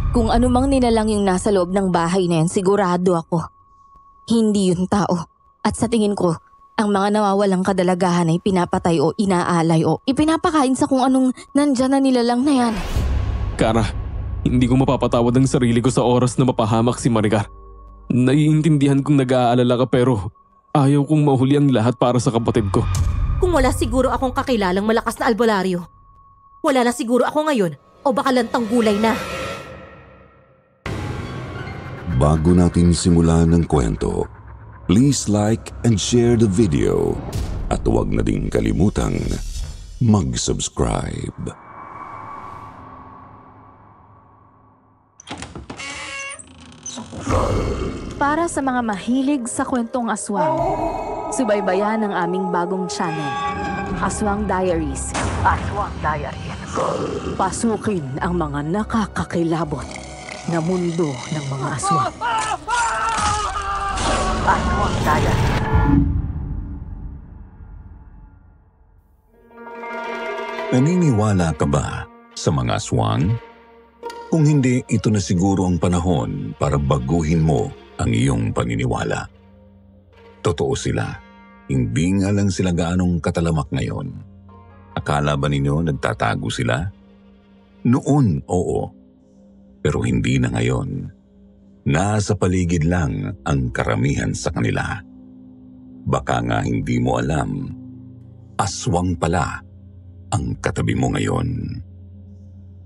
Kung ano mang nilalang yung nasa loob ng bahay na yun, sigurado ako. Hindi yun tao. At sa tingin ko, ang mga nawawalang kadalagahan ay pinapatay o inaalay o ipinapakain sa kung anong nandyan na nilalang na yan. Kara, hindi ko mapapatawad ang sarili ko sa oras na mapahamak si Maricar. Naiintindihan kong nag-aalala ka pero ayaw kong mahuli ang lahat para sa kapatid ko. Kung wala siguro akong kakilalang malakas na albularyo, wala na siguro ako ngayon o baka lantang gulay na. Bago natin simulan ang kwento, please like and share the video at huwag na ding kalimutang mag-subscribe. Para sa mga mahilig sa kwentong aswang, subaybayan ang aming bagong channel, Aswang Diaries. Aswang Diaries. Pasukin ang mga nakakakilabot na mundo ng mga aswang. Aswang Diaries. Naniniwala ka ba sa mga aswang? Kung hindi, ito na siguro ang panahon para baguhin mo ang iyong paniniwala. Totoo sila. Hindi nga lang sila gaanong katalamak ngayon. Akala ba ninyo nagtatago sila? Noon, oo. Pero hindi na ngayon. Nasa paligid lang ang karamihan sa kanila. Baka nga hindi mo alam, aswang pala ang katabi mo ngayon.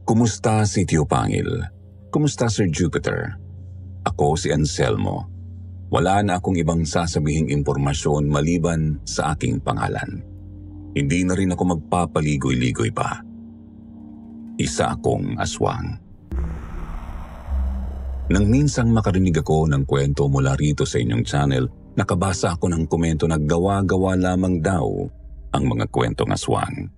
Kumusta si Tio Pangil? Kumusta Sir Jupiter? Ako si Anselmo. Wala na akong ibang sasabihing impormasyon maliban sa aking pangalan. Hindi na rin ako magpapaligoy-ligoy pa. Isa akong aswang. Nang minsang makarinig ako ng kwento mula rito sa inyong channel, nakabasa ako ng komento na gawa-gawa lamang daw ang mga kwentong aswang.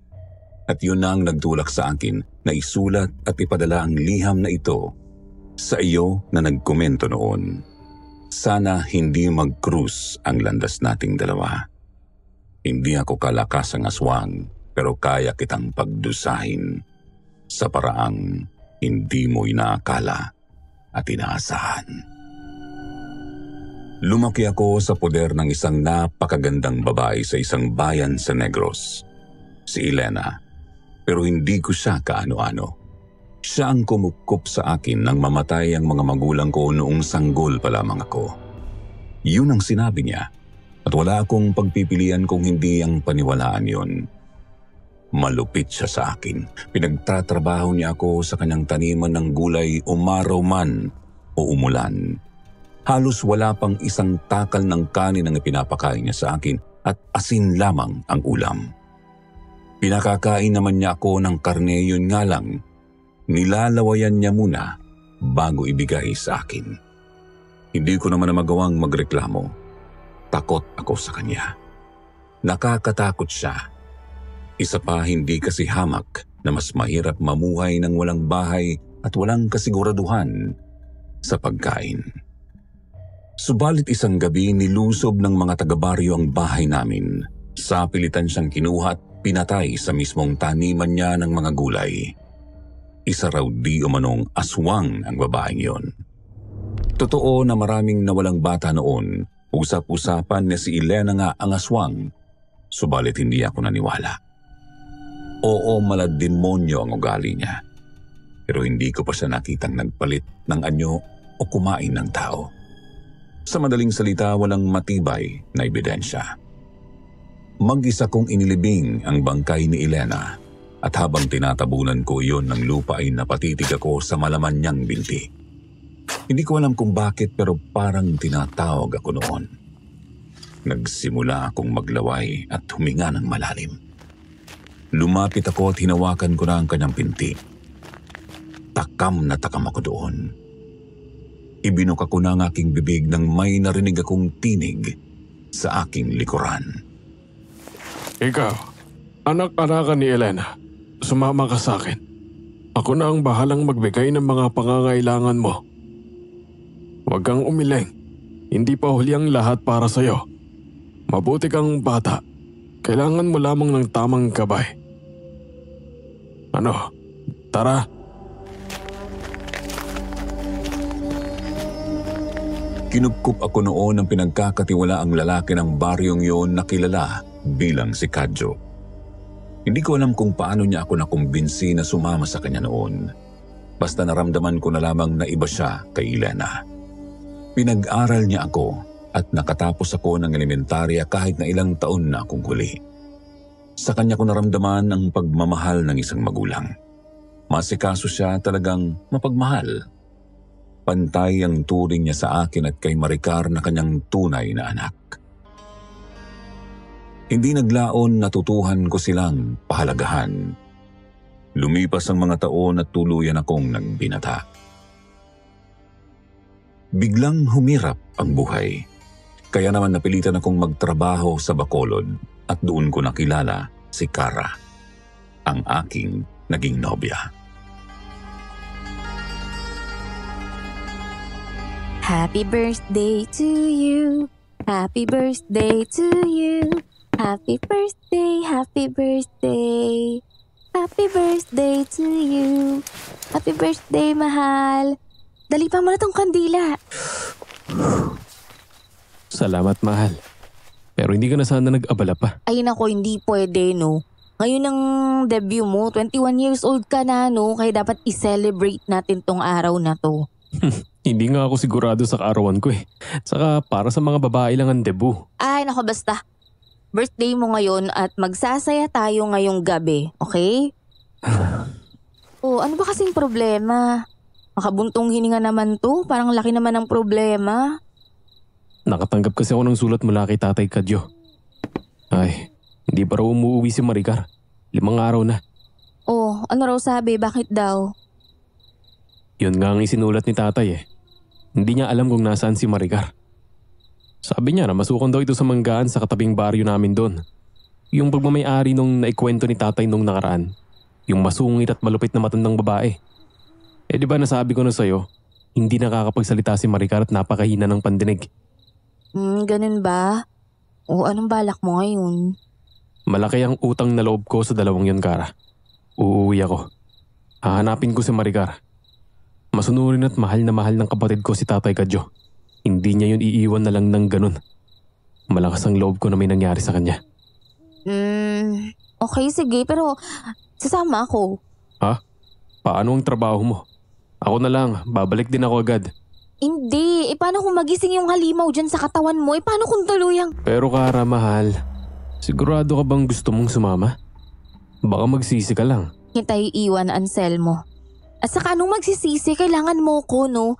At yun na ang nagtulak sa akin na isulat at ipadala ang liham na ito sa iyo na nagkomento noon. Sana hindi mag-cruise ang landas nating dalawa. Hindi ako kalakasang aswang pero kaya kitang pagdusahin sa paraang hindi mo inaakala at inaasahan. Lumaki ako sa poder ng isang napakagandang babae sa isang bayan sa Negros, si Elena. Pero hindi ko siya kaano-ano. Siya ang kumupkup sa akin nang mamatay ang mga magulang ko noong sanggol pa lamang ako. Yun ang sinabi niya at wala akong pagpipilian kung hindi ang paniwalaan yun. Malupit siya sa akin. Pinagtatrabaho niya ako sa kanyang taniman ng gulay umaraw man o umulan. Halos wala pang isang takal ng kanin ang ipinapakain niya sa akin at asin lamang ang ulam. Pinakakain naman niya ako ng karne, yun nga lang. Nilalawayan niya muna bago ibigay sa akin. Hindi ko naman na magawang magreklamo. Takot ako sa kanya. Nakakatakot siya. Isa pa, hindi kasi hamak na mas mahirap mamuhay ng walang bahay at walang kasiguraduhan sa pagkain. Subalit isang gabi nilusob ng mga taga-baryo ang bahay namin. Sa pilitan siyang kinuha at pinatay sa mismong taniman niya ng mga gulay. Isa raw di umanong aswang ang babaeng yon. Totoo na maraming nawalang bata noon. Usap-usapan na si Elena nga ang aswang. Subalit hindi ako naniwala. Oo, malademonyo ang ugali niya. Pero hindi ko pa siya nakitang nagpalit ng anyo o kumain ng tao. Sa madaling salita, walang matibay na ebidensya. Mag-isa kong inilibing ang bangkay ni Elena at habang tinatabunan ko iyon ng lupa ay napatitig ako sa malaman niyang binti. Hindi ko alam kung bakit pero parang tinatawag ako noon. Nagsimula akong maglaway at huminga ng malalim. Lumapit ako at hinawakan ko na ang kanyang binti. Takam na takam ako doon. Ibinuka ko na ang aking bibig nang may narinig akong tinig sa aking likuran. Ikaw, anak-anakan ni Elena, sumama ka sa akin. Ako na ang bahalang magbigay ng mga pangangailangan mo. Huwag kang umiling. Hindi pa huli ang lahat para sa'yo. Mabuti kang bata. Kailangan mo lamang ng tamang gabay. Ano? Tara. Kinupkup ako noon ng pinagkakatiwalaang lalaki ng baryong yun na kilala bilang si Kadyo. Hindi ko alam kung paano niya ako nakumbinsi na sumama sa kanya noon. Basta naramdaman ko na lamang na iba siya kay Elena. Pinag-aral niya ako at nakatapos ako ng elementarya kahit na ilang taon na akong huli. Sa kanya ko naramdaman ang pagmamahal ng isang magulang. Masikaso siya, talagang mapagmahal. Pantay ang turing niya sa akin at kay Maricar na kanyang tunay na anak. Hindi naglaon, natutuhan ko silang pahalagahan. Lumipas ang mga taon at tuluyan akong nagbinata. Biglang humirap ang buhay. Kaya naman napilitan akong magtrabaho sa Bacolod at doon ko nakilala si Cara, ang aking naging nobya. Happy birthday to you. Happy birthday to you. Happy birthday, happy birthday. Happy birthday to you. Happy birthday, mahal. Dali pa mo na tong kandila. Salamat, mahal. Pero hindi ka na sana nag-abala pa. Ay nako, hindi pwede, no? Ngayon ang debut mo, 21 years old ka na, no? Kaya dapat i-celebrate natin tong araw na to. Hindi nga ako sigurado sa kaarawan ko eh. Saka para sa mga babae lang ang debut. Ay nako, basta. Birthday mo ngayon at magsasaya tayo ngayong gabi, okay? Oh, ano ba kasing problema? Makabuntong hininga naman to, parang laki naman ang problema. Nakatanggap kasi ako ng sulat mula kay Tatay Kadyo. Ay, hindi pa raw umuwi si Maricar. 5 araw na. Oh, ano raw sabi? Bakit daw? Yun nga ang isinulat ni Tatay eh. Hindi niya alam kung nasaan si Maricar. Sabi niya na masukon daw ito sa manggaan sa katabing baryo namin doon. Yung pagmamayari nung naikwento ni Tatay nung nakaraan. Yung masungit at malupit na matandang babae. Eh di ba nasabi ko na sa'yo, hindi nakakapagsalita si Maricar at napakahina ng pandinig. Ganun ba? O anong balak mo ngayon? Malaki ang utang na loob ko sa 2 yun, Cara. Uuwi ako. Hahanapin ko si Maricar. Masunurin at mahal na mahal ng kapatid ko si Tatay Kadyo. Hindi niya yun iiwan na lang ng ganun. Malakas ang loob ko na may nangyari sa kanya. Okay, sige, pero sasama ako. Ha? Paano ang trabaho mo? Ako na lang, babalik din ako agad. Hindi, paano kung magising yung halimaw dyan sa katawan mo? Paano kung tuluyang? Pero Cara, mahal, sigurado ka bang gusto mong sumama? Baka magsisi ka lang. Hintay iwan, Anselmo. At saka anong magsisisi, kailangan mo ko, no?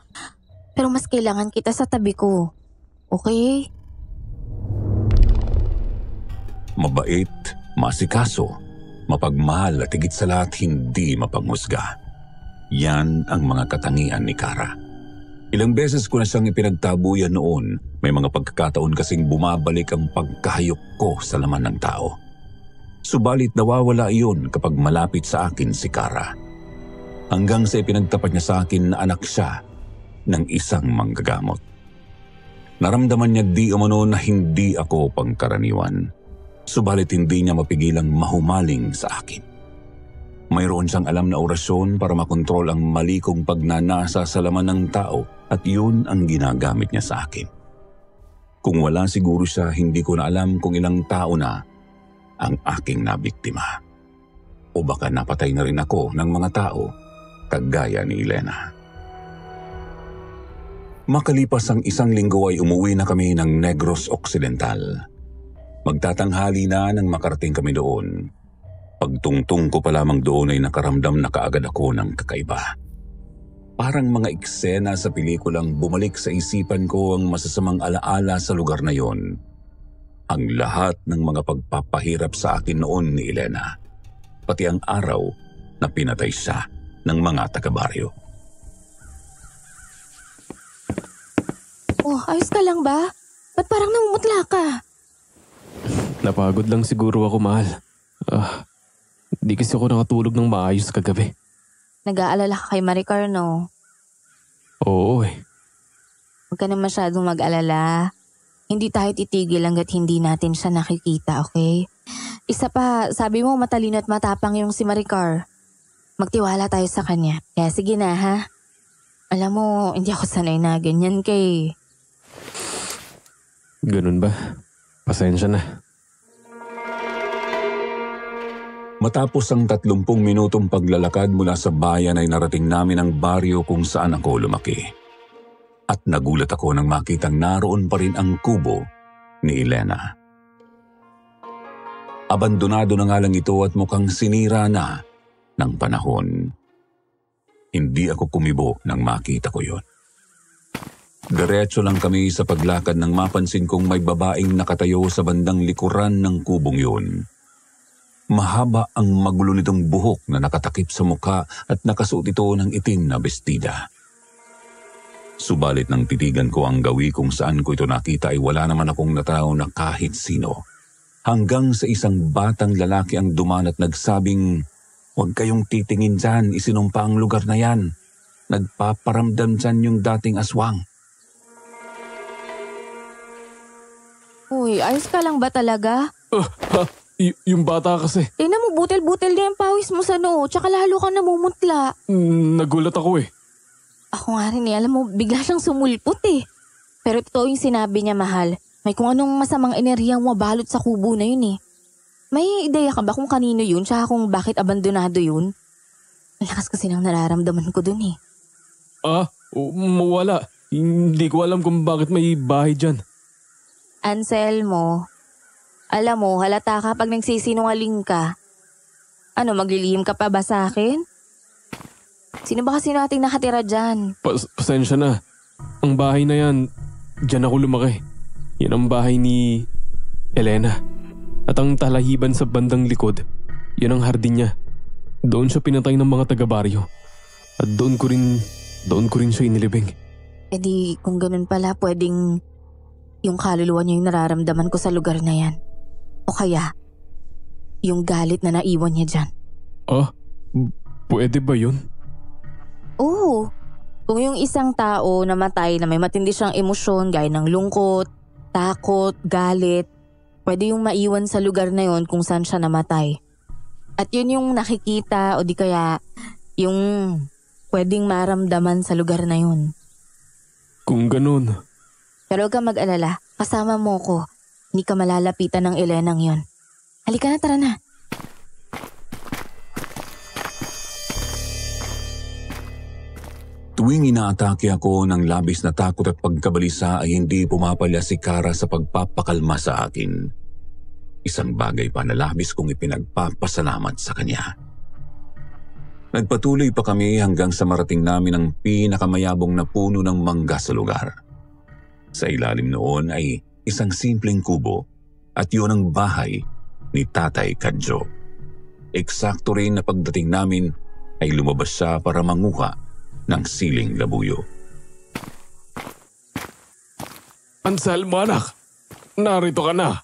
Pero mas kailangan kita sa tabi ko. Okay? Mabait, masikaso, mapagmahal at higit sa lahat hindi mapanghusga. Yan ang mga katangian ni Cara. Ilang beses ko na siyang ipinagtabuyan noon, may mga pagkakataon kasing bumabalik ang pagkahayok ko sa laman ng tao. Subalit nawawala iyon kapag malapit sa akin si Cara. Hanggang sa ipinagtapat niya sa akin na anak siya ng isang manggagamot. Naramdaman niya di umano na hindi ako pangkaraniwan. Subalit hindi niya mapigilang mahumaling sa akin. Mayroon siyang alam na orasyon para makontrol ang mali kong pagnanasa sa laman ng tao at yun ang ginagamit niya sa akin. Kung wala siguro siya, hindi ko na alam kung ilang tao na ang aking nabiktima. O baka napatay na rin ako ng mga tao kagaya ni Elena. Makalipas ang 1 linggo ay umuwi na kami ng Negros Occidental. Magtatanghali na nang makarating kami doon. Pagtungtong ko pa lamang doon ay nakaramdam na kaagad ako ng kakaiba. Parang mga eksena sa pelikulang bumalik sa isipan ko ang masasamang alaala sa lugar na yon. Ang lahat ng mga pagpapahirap sa akin noon ni Elena. Pati ang araw na pinatay siya ng mga taga-baryo. Oh, ayos ka lang ba? Ba't parang namumutla ka? Napagod lang siguro ako, mahal. Di kasi ako nakatulog ng maayos kagabi. Nag-aalala ka kay Maricar, no? Oo eh. Huwag ka na masyadong mag-alala. Hindi tayo titigil hanggat hindi natin siya nakikita, okay? Isa pa, sabi mo matalino at matapang yung si Maricar. Magtiwala tayo sa kanya. Kaya sige na, ha? Alam mo, hindi ako sanay na ganyan kay... Ganun ba? Pasensya na. Matapos ang 30 minutong paglalakad mula sa bayan ay narating namin ang baryo kung saan ako lumaki. At nagulat ako nang makitang naroon pa rin ang kubo ni Elena. Abandonado na nga lang ito at mukhang sinira na ng panahon. Hindi ako kumibo nang makita ko yon. Diretso lang kami sa paglakad nang mapansin kong may babaeng nakatayo sa bandang likuran ng kubong yun. Mahaba ang magulo nitong buhok na nakatakip sa mukha at nakasuot ito ng itim na bestida. Subalit nang titigan ko ang gawi kung saan ko ito nakita ay wala naman akong natanaw na kahit sino. Hanggang sa isang batang lalaki ang dumaan at nagsabing, "Huwag kayong titingin dyan, isinumpa ang lugar na yan. Nagpaparamdam dyan yung dating aswang." Uy, ayos ka lang ba talaga? Yung bata kasi. Tingnan mo, butil-butil na yung pawis mo sa noo, tsaka lalo kang namumutla. Nagulat ako eh. Ako nga rin alam mo, bigla siyang sumulpot eh. Pero totoo yung sinabi niya, mahal. May kung anong masamang enerhiyang mabalot sa kubo na yun eh. May ideya ka ba kung kanino yun, tsaka kung bakit abandonado yun? Ang lakas kasi ng nararamdaman ko dun eh. Wala. Hindi ko alam kung bakit may bahay dyan. Anselmo, alam mo, halata ka pag nagsisinungaling ka. Ano, maglilihim ka pa ba sa akin? Sino ba kasi nating nakatira dyan? Pasensya na. Ang bahay na yan, dyan ako lumaki. Yan ang bahay ni Elena. At ang talahiban sa bandang likod, yan ang hardin niya. Doon siya pinatay ng mga taga-baryo. At doon ko rin siya inilibing. E di, kung ganun pala, pwedeng yung kaluluwa niya yung nararamdaman ko sa lugar na yan. O kaya, yung galit na naiwan niya dyan. Pwede ba yun? Oo. Kung yung isang tao namatay na may matindi siyang emosyon gaya ng lungkot, takot, galit, pwede yung maiwan sa lugar na yon kung saan siya namatay. At yun yung nakikita o di kaya yung pwedeng maramdaman sa lugar na yun. Kung ganun. Pero huwag kang mag-alala, kasama mo ko. Hindi ka malalapitan ng Elenang yon. Halika na, tara na. Tuwing inaatake ako ng labis na takot at pagkabalisa ay hindi pumapalya si Kara sa pagpapakalma sa akin. Isang bagay pa na labis kong ipinagpapasalamat sa kanya. Nagpatuloy pa kami hanggang sa marating namin ang pinakamayabong na puno ng mangga sa lugar. Sa ilalim noon ay isang simpleng kubo at yun ang bahay ni Tatay Kadjo. Eksakto rin na pagdating namin ay lumabas siya para manguha ng siling labuyo. Anselmo anak, narito ka na.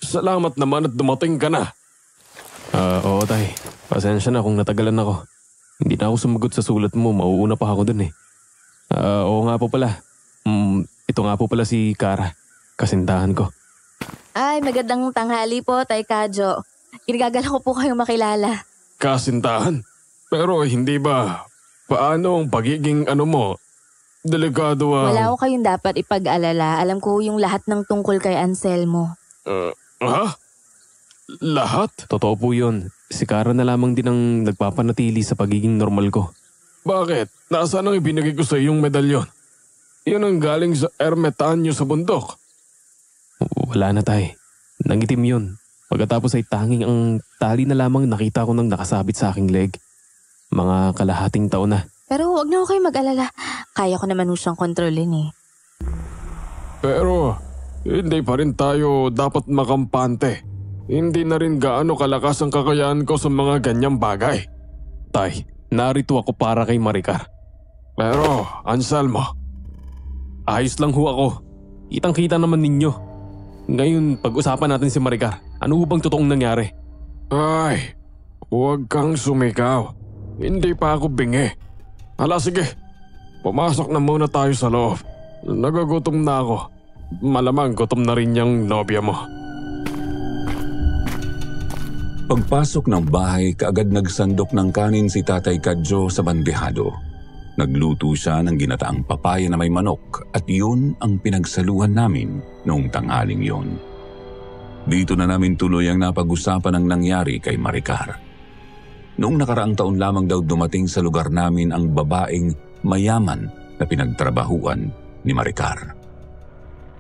Salamat naman at dumating ka na. Oo tay, pasensya na kung natagalan ako. Hindi na ako sumagot sa sulat mo, mauuna pa ako dun eh. Oo nga po pala. Ito nga po pala si Kara, kasintahan ko. Ay, magandang tanghali po, Tay Kadjo. Ginagagala ko po kayong makilala. Kasintahan? Pero hindi ba? Paano ang pagiging mo? Delikado ang... Wala ko kayong dapat ipag-alala. Alam ko yung lahat ng tungkol kay Anselmo. Lahat? Totoo po yun. Si Kara na lamang din ang nagpapanatili sa pagiging normal ko. Bakit? Nasaan ang ibinigay ko sa iyong medalyon? Yun ang galing sa ermitanyo sa bundok. Wala na tay. Nangitim yun. Pagkatapos ay tanging ang tali na lamang nakita ko nang nakasabit sa aking leg. Mga kalahating taon na. Pero huwag na ako kayo mag-alala. Kaya ko naman siyang kontrolin eh. Pero hindi pa rin tayo dapat makampante. Hindi na rin gaano kalakas ang kakayahan ko sa mga ganyang bagay. Tay, narito ako para kay Maricar. Pero Anselmo, ayos lang ho ako. Kitang-kita naman ninyo. Ngayon, pag-usapan natin si Maricar. Ano bang totoong nangyari? Ay, huwag kang sumigaw. Hindi pa ako bingi. Hala sige, pumasok na muna tayo sa loob. Nagagutom na ako. Malamang gutom na rin yung nobya mo. Pagpasok ng bahay, kaagad nagsandok ng kanin si Tatay Kadjo sa bandehado. Nagluto siya ng ginataang papaya na may manok at yun ang pinagsaluhan namin noong tanghaling yun. Dito na namin tuloy ang napag-usapan ng nangyari kay Maricar. Noong nakaraang taon lamang daw dumating sa lugar namin ang babaeng mayaman na pinagtrabahuan ni Maricar.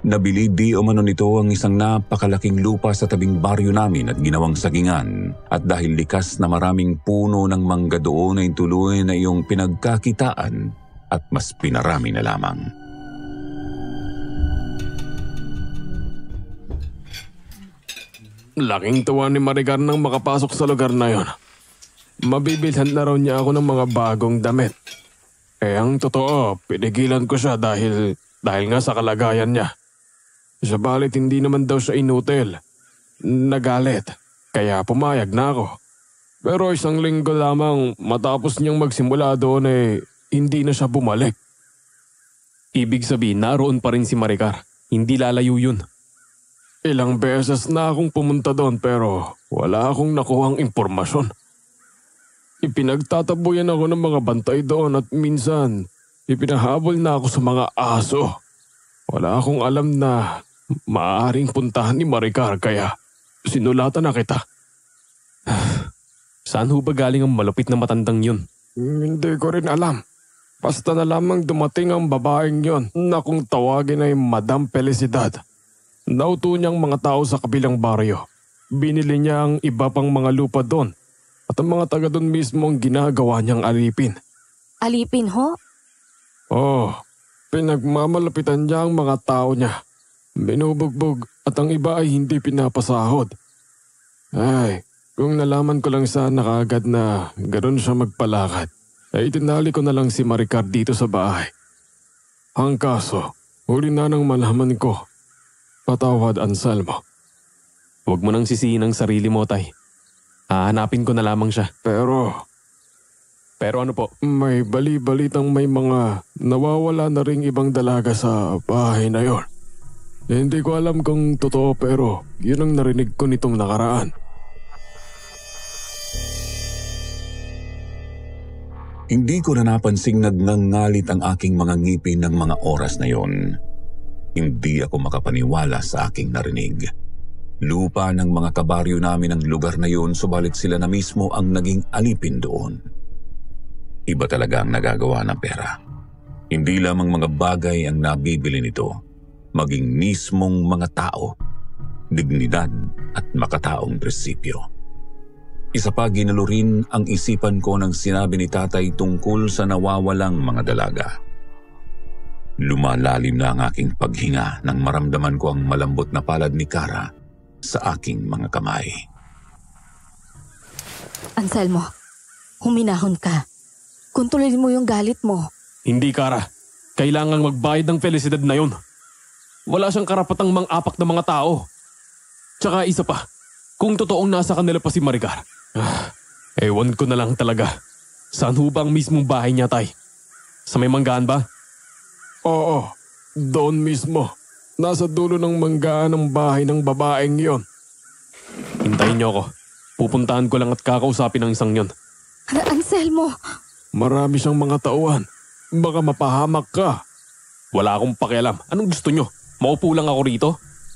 Nabili di o mano nito ang isang napakalaking lupa sa tabing baryo namin at ginawang sagingan, at dahil likas na maraming puno ng mangga doon ay tuloy na iyong pinagkakitaan at mas pinarami na lamang. Laking tuwa ni Maricar nang makapasok sa lugar na yon. Mabibilhan na raw niya ako ng mga bagong damit. Ang totoo, pinigilan ko siya dahil nga sa kalagayan niya. Sabalit hindi naman daw siya inutil. Nagalit, kaya pumayag na ako. Pero 1 linggo lamang matapos niyang magsimula doon hindi na siya bumalik. Ibig sabihin, naroon pa rin si Maricar. Hindi lalayo yun. Ilang beses na akong pumunta doon pero wala akong nakuhang impormasyon. Ipinagtatabuyan ako ng mga bantay doon at minsan ipinahabol na ako sa mga aso. Wala akong alam na maaaring puntahan ni Maricar kaya sinulatan na kita. Saan ho ba galing ang malupit na matandang yun? Hindi ko rin alam. Basta na lamang dumating ang babaeng yon na kung tawagin ay Madam Felicidad. Nauto niyang mga tao sa kabilang baryo. Binili niya ang iba pang mga lupa doon at ang mga taga doon mismo ang ginagawa niyang alipin. Alipin ho? Oh, pinagmamalapitan niya ang mga tao niya. Binubugbog at ang iba ay hindi pinapasahod. Ay, kung nalaman ko lang sana kaagad na ganoon siya magpalakad, ay itinali ko na lang si Maricar dito sa bahay. Ang kaso, huli na nang malaman ko. Patawad, Anselmo. Huwag mo nang sisihin ang sarili mo, Tay. Hahanapin ko na lamang siya. Pero ano po? may bali-balitang may mga nawawala na ring ibang dalaga sa bahay na yon. Hindi ko alam kung totoo pero yun ang narinig ko nitong nakaraan. Hindi ko na napansing nagngangalit ang aking mga ngipin ng mga oras na yon. Hindi ako makapaniwala sa aking narinig. Lupa ng mga kabaryo namin ang lugar na yun, subalit sila na mismo ang naging alipin doon. Iba talaga ang nagagawa ng pera. Hindi lamang mga bagay ang nabibili nito, maging mismong mga tao, dignidad at makataong prinsipyo. Isa pa ginalurin ang isipan ko nang sinabi ni tatay tungkol sa nawawalang mga dalaga. Lumalalim na ang aking paghinga nang maramdaman ko ang malambot na palad ni Cara sa aking mga kamay. Anselmo, huminahon ka. Kontrolin mo yung galit mo. Hindi, Cara. Kailangang magbayad ng Felicidad na yun. Wala siyang karapatang mang-apak ng mga tao. Tsaka isa pa, kung totoong nasa kanila pa si Maricar, ewan ko na lang talaga. Saan ho ba ang mismong bahay niya, Tay? Sa may manggaan ba? Oo, doon mismo. Nasa dulo ng manggaan ng bahay ng babaeng yon. Hintayin niyo ako. Pupuntahan ko lang at kakausapin ang isang yon. Anselmo! Marami siyang mga tauhan. Baka mapahamak ka. Wala akong pakialam. Anong gusto niyo? Maupo lang ako rito?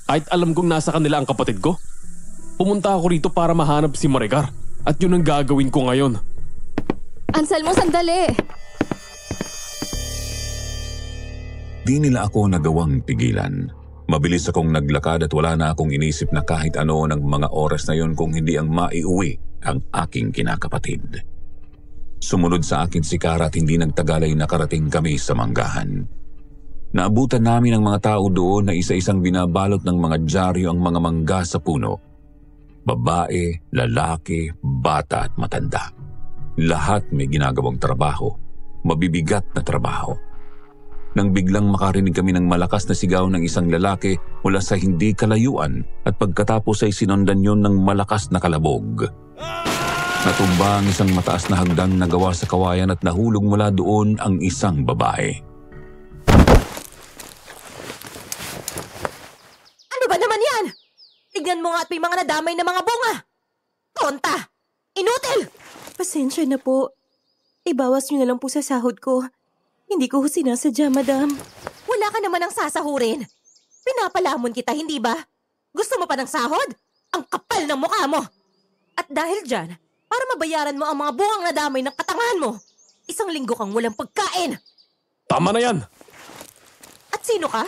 Kahit alam kong nasa kanila ang kapatid ko? Pumunta ako rito para mahanap si Maricar. At yun ang gagawin ko ngayon. Anselmo, sandali! Di nila ako nagawang pigilan. Mabilis akong naglakad at wala na akong inisip na kahit ano ng mga oras na yon kung hindi ang maiuwi ang aking kinakapatid. Sumunod sa akin si Cara at hindi nagtagal ay nakarating kami sa manggahan. Naabutan namin ang mga tao doon na isa-isang binabalot ng mga dyaryo ang mga mangga sa puno. Babae, lalaki, bata at matanda. Lahat may ginagawang trabaho, mabibigat na trabaho. Nang biglang makarinig kami ng malakas na sigaw ng isang lalaki mula sa hindi kalayuan at pagkatapos ay sinundan yon ng malakas na kalabog. Natumba ang isang mataas na hagdan na gawa sa kawayan at nahulog mula doon ang isang babae. Ano ba naman yan? Tignan mo nga at may mga nadamay na mga bunga. Tonta! Inutil! Pasensya na po. Ibawas niyo na lang po sa sahod ko. Hindi ko sinasadya, madam. Wala ka naman ang sasahurin. Pinapalamon kita, hindi ba? Gusto mo pa ng sahod? Ang kapal ng mukha mo! At dahil dyan, para mabayaran mo ang mga bungang nadamay ng katangahan mo, 1 linggo kang walang pagkain! Tama na yan! At sino ka?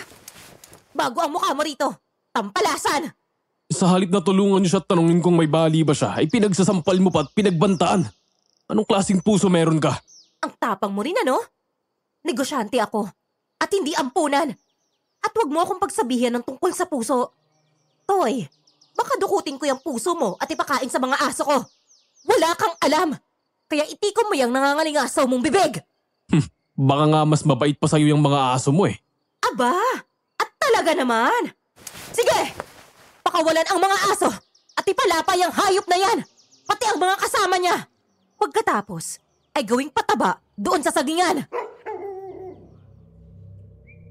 Bago ang mukha mo rito, tampalasan! Sa halip na tulungan niyo siya at tanungin kung may bali ba siya, ay pinagsasampal mo pa at pinagbantaan. Anong klaseng puso meron ka? Ang tapang mo rin, ano? Negosyante ako, at hindi ampunan. At huwag mo akong pagsabihan ng tungkol sa puso. Toy, baka dukutin ko yung puso mo at ipakain sa mga aso ko. Wala kang alam! Kaya itikom mo yung nangangalingasaw mong bibig! Baka nga mas mabait pa sa'yo yung mga aso mo eh. Aba! At talaga naman! Sige! Pakawalan ang mga aso at ipalapay ang hayop na yan! Pati ang mga kasama niya! Pagkatapos, ay gawing pataba doon sa sagingan!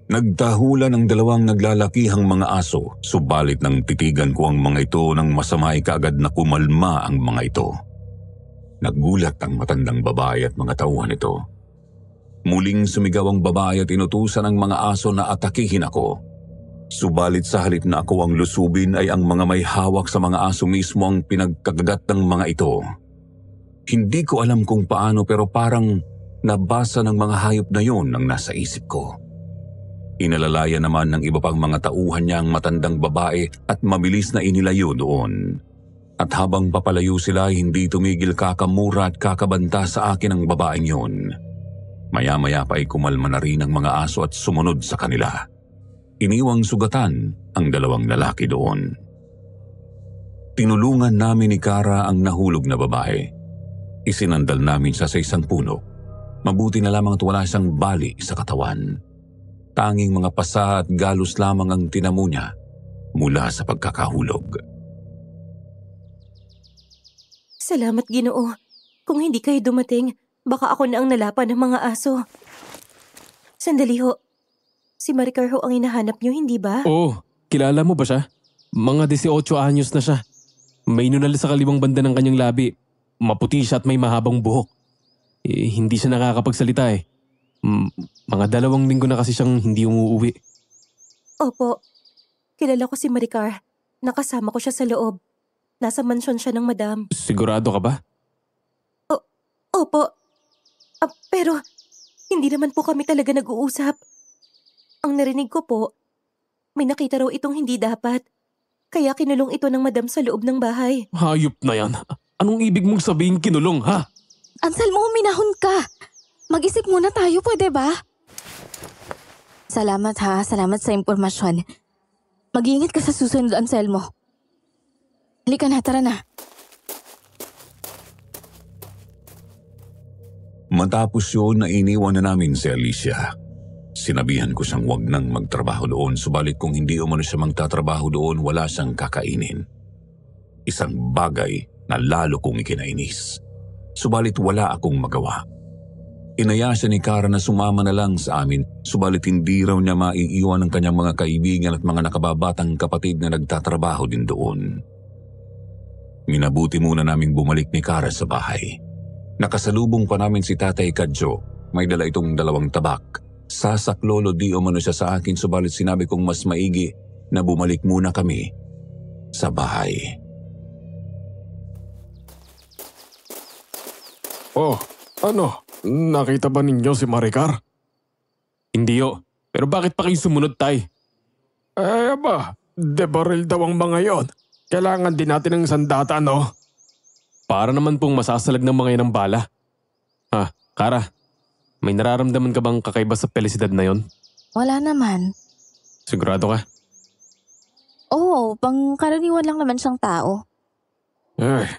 Nagtahulan ang 2 naglalakihang mga aso, subalit nang titigan ko ang mga ito nang masama ay kaagad na kumalma ang mga ito. Nagulat ang matandang babae at mga tauhan nito. Muling sumigaw ang babae at inutusan ang mga aso na atakihin ako. Subalit sa halip na ako ang lusubin ay ang mga may hawak sa mga aso mismo ang pinagkagagat ng mga ito. Hindi ko alam kung paano pero parang nabasa ng mga hayop na yon ang nasa isip ko. Inalalaya naman ng iba pang mga tauhan niya ang matandang babae at mabilis na inilayo doon. At habang papalayo sila, hindi tumigil kakamura at kakabanta sa akin ang babaeng yun. Maya-maya pa ay kumalma na rin ang mga aso at sumunod sa kanila. Iniwang sugatan ang 2 lalaki doon. Tinulungan namin ni Kara ang nahulog na babae. Isinandal namin siya sa isang puno. Mabuti na lamang at wala siyang bali sa katawan. Tanging mga pasa at galos lamang ang tinamo niya mula sa pagkakahulog. Salamat, Ginoo. Kung hindi kayo dumating, baka ako na ang nalapan ng mga aso. Sandali ho. Si Maricar ho ang hinahanap niyo, hindi ba? Oo, kilala mo ba siya? Mga 18 anyos na siya. May nunal sa kaliwang banda ng kanyang labi. Maputi siya at may mahabang buhok. Hindi siya nakakapagsalita eh. Mga 2 linggo na kasi siyang hindi umuuwi. Opo. Kilala ko si Maricar. Nakasama ko siya sa loob. Nasa mansyon siya ng madam. Sigurado ka ba? Opo. Pero, hindi naman po kami talaga nag-uusap. Ang narinig ko po, may nakita raw itong hindi dapat. Kaya kinulong ito ng madam sa loob ng bahay. Hayop na yan. Anong ibig mong sabihin kinulong, ha? Anselmo, minahon ka. Mag-isip muna tayo, pwede ba? Salamat ha, salamat sa impormasyon. Mag-iingat ka sa susunod, Anselmo. Halika na, tara na. Matapos yun na iniwan na namin si Alicia. Sinabihan ko siyang wag nang magtrabaho doon, subalit kung hindi umano siya magtatrabaho doon, wala siyang kakainin. Isang bagay na lalo kong ikinainis. Subalit wala akong magawa. Inaya siya ni Kara na sumama na lang sa amin, subalit hindi raw niya maiiwan ang kanyang mga kaibigan at mga nakababatang kapatid na nagtatrabaho din doon. Minabuti muna naming bumalik ni Kara sa bahay. Nakasalubong pa namin si Tatay Kadjo. May dala itong 2 tabak. Sasaklolo di umano siya sa akin, subalit sinabi kong mas maigi na bumalik muna kami sa bahay. Oh, ano? Nakita ba ninyo si Maricar? Hindi yo. Pero bakit pa kayo sumunod, Tay? Aba, debaril daw ang mga yon. Kailangan din natin ng sandata, no? Para naman pong masasalag ng mga yan ng bala. Kara, may nararamdaman ka bang kakaiba sa pelisidad na yon? Wala naman. Sigurado ka? Oo, pangkaraniwan lang naman siyang tao.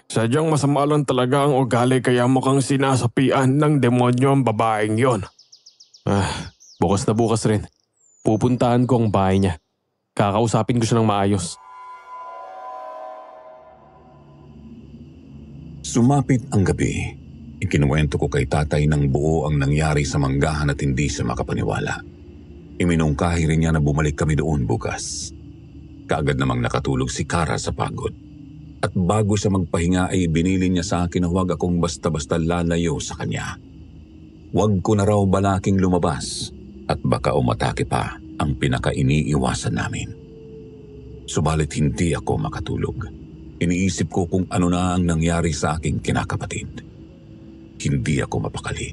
Sadyang masama lang talaga ang ugali kaya mukhang sinasapian ng demonyo ang babaeng yon. Bukas na bukas rin. Pupuntahan ko ang bahay niya. Kakausapin ko siya ng maayos. Sumapit ang gabi. Ikinuwento ko kay tatay ng buo ang nangyari sa manggahan at hindi siya makapaniwala. Iminungkahi rin niya na bumalik kami doon bukas. Kaagad namang nakatulog si Kara sa pagod. At bago siya magpahinga ay binili niya sa akin na huwag akong basta-basta lalayo sa kanya. Huwag ko na raw balaking lumabas at baka umatake pa ang pinaka-iniiwasan namin. Subalit hindi ako makatulog. Iniisip ko kung ano na ang nangyari sa aking kinakapatid. Hindi ako mapakali.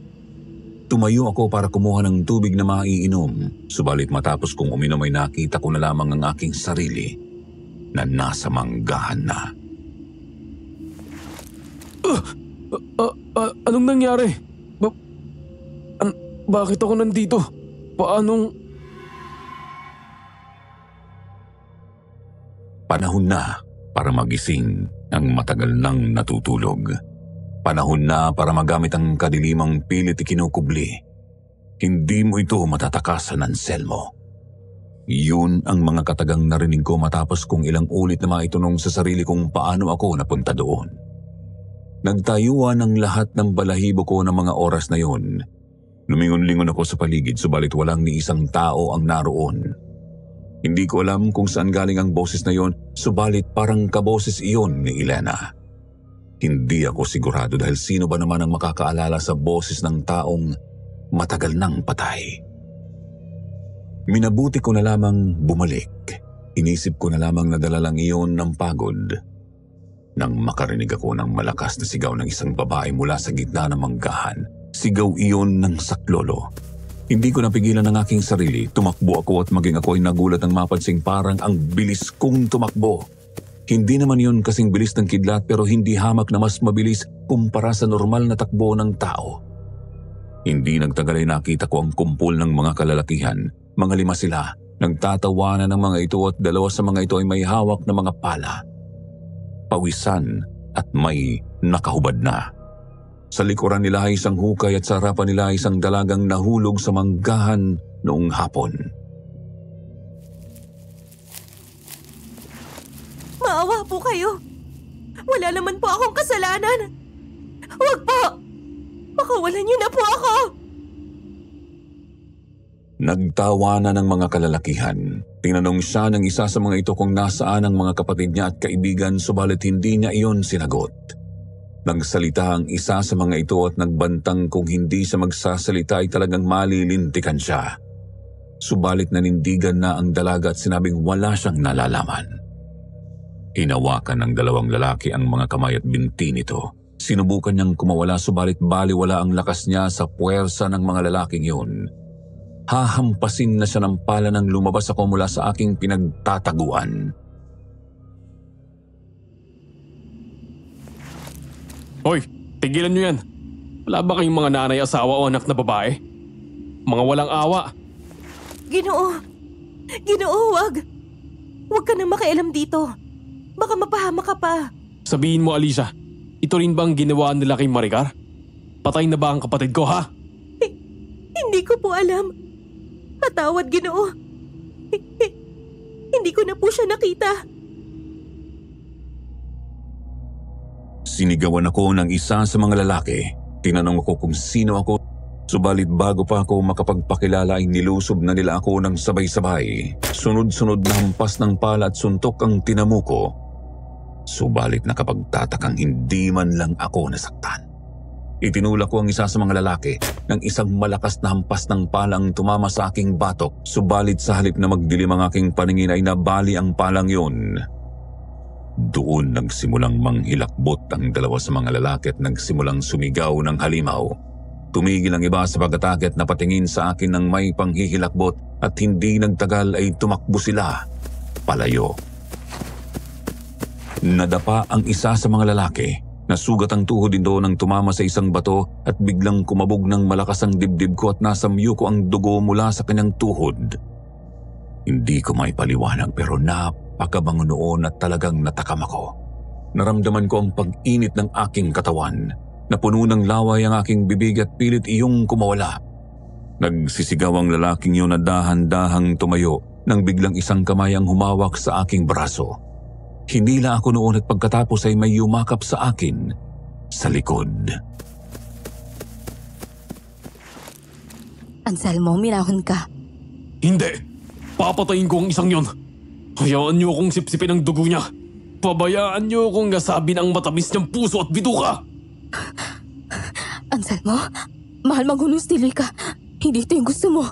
Tumayo ako para kumuha ng tubig na maiinom, subalit matapos kong uminom ay nakita ko na lamang ang aking sarili na nasa manggahan na. Anong nangyari? Bakit ako nandito? Paanong... Panahon na para magising ang matagal nang natutulog. Panahon na para magamit ang kadilimang pilit ikinukubli. Hindi mo ito matatakasan, Anselmo. Yun ang mga katagang narinig ko matapos kong ilang ulit na maitunong sa sarili kung paano ako napunta doon. Nagtayuan ang lahat ng balahibo ko ng mga oras na yun. Lumingon-lingon ako sa paligid subalit walang ni isang tao ang naroon. Hindi ko alam kung saan galing ang boses na yon, subalit parang kaboses iyon ni Elena. Hindi ako sigurado dahil sino ba naman ang makakaalala sa boses ng taong matagal nang patay. Minabuti ko na lamang bumalik. Inisip ko na lamang na dala lang iyon ng pagod. Nang makarinig ako ng malakas na sigaw ng isang babae mula sa gitna ng manggahan. Sigaw iyon ng saklolo. Hindi ko napigilan ang aking sarili. Tumakbo ako at maging ako ay nagulat ng mapansing parang ang bilis kong tumakbo. Hindi naman yun kasing bilis ng kidlat pero hindi hamak na mas mabilis kumpara sa normal na takbo ng tao. Hindi nagtagal ay nakita ko ang kumpul ng mga kalalakihan. Mga 5 sila. Nagtatawanan ng mga ito at 2 sa mga ito ay may hawak na mga pala. Pawisan at may nakahubad na. Sa likuran nila ay isang hukay at sa harapan nila ay isang dalagang nahulog sa manggahan noong hapon. Maawa po kayo. Wala naman po akong kasalanan. Huwag po! Pakawalan niyo na po ako! Nagtawanan ng mga kalalakihan. Tinanong siya ng isa sa mga ito kung nasaan ang mga kapatid niya at kaibigan subalit hindi niya iyon sinagot. Nagsalita ang isa sa mga ito at nagbantang kung hindi siya magsasalita ay talagang malilintikan siya. Subalit nanindigan na ang dalaga at sinabing wala siyang nalalaman. Hinawakan ng 2 lalaki ang mga kamay at binti nito. Sinubukan niyang kumawala subalit baliwala ang lakas niya sa puwersa ng mga lalaking yun. Hahampasin na siya ng pala nang lumabas ako mula sa aking pinagtataguan. Hoy, tigilan nyo yan. Wala ba kayong mga nanay, asawa o anak na babae? Mga walang awa. Ginoo! Ginoo, wag! Huwag ka nang makialam dito. Baka mapahama ka pa. Sabihin mo, Alicia, ito rin ba ang ginawa nila kay Maricar? Patay na ba ang kapatid ko, ha? Hindi ko po alam. Patawad, Ginoo. Hindi ko na po siya nakita. Sinigawan ako ng isa sa mga lalaki. Tinanong ako kung sino ako. Subalit bago pa ako makapagpakilala ay nilusob na nila ako ng sabay-sabay. Sunod-sunod na hampas ng pala at suntok ang tinamuko. Subalit nakapagtatakang hindi man lang ako nasaktan. Itinulak ko ang isa sa mga lalaki ng isang malakas na hampas ng palang tumama sa aking batok. Subalit sa halip na magdilim ang aking paningin ay nabali ang palang yun. Doon nagsimulang manghilakbot ang 2 sa mga lalaki at nagsimulang sumigaw ng halimaw. Tumigil ang iba sa pag-atake at napatingin sa akin ng may panghihilakbot at hindi nagtagal ay tumakbo sila palayo. Nadapa ang isa sa mga lalaki. Nasugat ang tuhod din doon nang tumama sa isang bato at biglang kumabog ng malakas ang dibdib ko at nasamyo ko ang dugo mula sa kanyang tuhod. Hindi ko may paliwanag pero napakabango noon at talagang natakam ako. Naramdaman ko ang pag-init ng aking katawan. Napuno ng laway ang aking bibig at pilit iyong kumawala. Nagsisigaw ang lalaking yun na dahan-dahang tumayo nang biglang isang kamay ang humawak sa aking braso. Hinila ako noon at pagkatapos ay may yumakap sa akin sa likod. Anselmo, minahon ka. Hindi! Papatayin ko ang isang yon. Hayaan niyo akong sipsipin ang dugo niya. Pabayaan niyo akong gasabin ang matamis niyang puso at bituka. Anselmo, Mahal, maghunustili ka. Hindi ito yung gusto mo.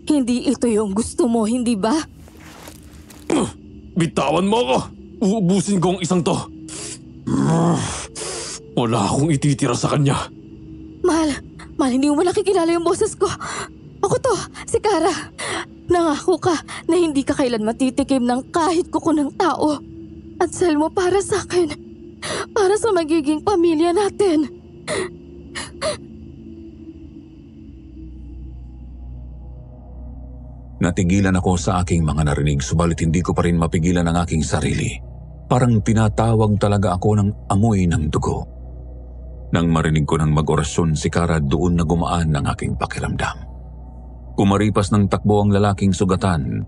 Hindi ito yung gusto mo, hindi ba? Bitawan mo ako! Uubusin ko ang isang to. Wala akong ititira sa kanya. Mahal, hindi mo nakikilala yung boses ko. Ako to, si Kara. Nangako ka na hindi ka kailan matitikim ng kahit kuko ng tao. At sell mo para sa akin. Para sa magiging pamilya natin. Natigilan ako sa aking mga narinig, subalit hindi ko pa rin mapigilan ang aking sarili. Parang tinatawag talaga ako ng amoy ng dugo. Nang marinig ko ng mag-orasyon si Kara, doon na gumaan ang aking pakiramdam. Kumaripas ng takbo ang lalaking sugatan.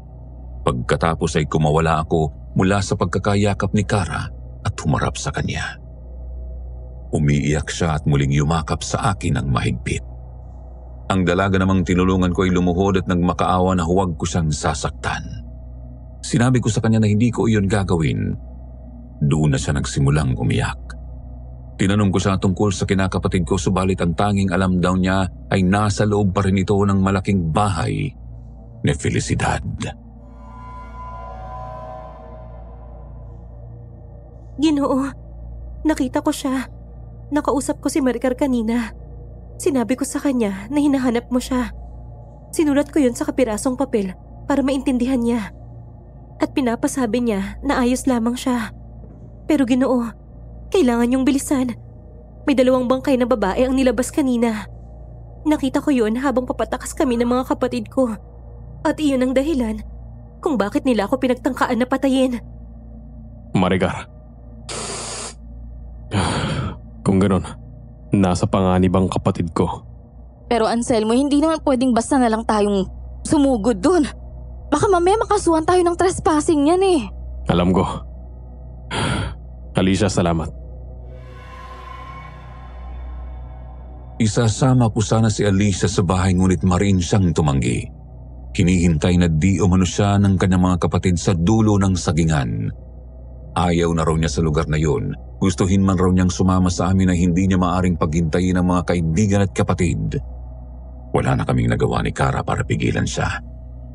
Pagkatapos ay kumawala ako mula sa pagkakayakap ni Kara at humarap sa kanya. Umiiyak siya at muling yumakap sa akin ng mahigpit. Ang dalaga namang tinulungan ko ay lumuhod at nagmakaawa na huwag ko siyang sasaktan. Sinabi ko sa kanya na hindi ko iyon gagawin. Doon na siya nagsimulang umiyak. Tinanong ko siya tungkol sa kinakapatid ko, subalit ang tanging alam daw niya ay nasa loob pa rin ito ng malaking bahay ni Felicidad. Ginoo, nakita ko siya. Nakausap ko si Maricar kanina. Sinabi ko sa kanya na hinahanap mo siya. Sinulat ko yun sa kapirasong papel para maintindihan niya. At pinapasabi niya na ayos lamang siya. Pero Ginoo, kailangan niyong bilisan. May 2 bangkay na babae ang nilabas kanina. Nakita ko yun habang papatakas kami ng mga kapatid ko. At iyon ang dahilan kung bakit nila ako pinagtangkaan na patayin. Maricar. Kung ganon, nasa panganib ang kapatid ko. Pero Anselmo, hindi naman pwedeng basta na lang tayong sumugod dun. Baka mamaya makasuhan tayo ng trespassing yan eh. Alam ko. Alicia, salamat. Isasama ko sana si Alicia sa bahay, ngunit marin siyang tumanggi. Hinihintay na di umano siya ng kanyang mga kapatid sa dulo ng sagingan. Ayaw na raw niya sa lugar na yun. Gustuhin man raw niyang sumama sa amin na hindi niya maaring paghintayin ng mga kaibigan at kapatid. Wala na kaming nagawa ni Kara para pigilan siya.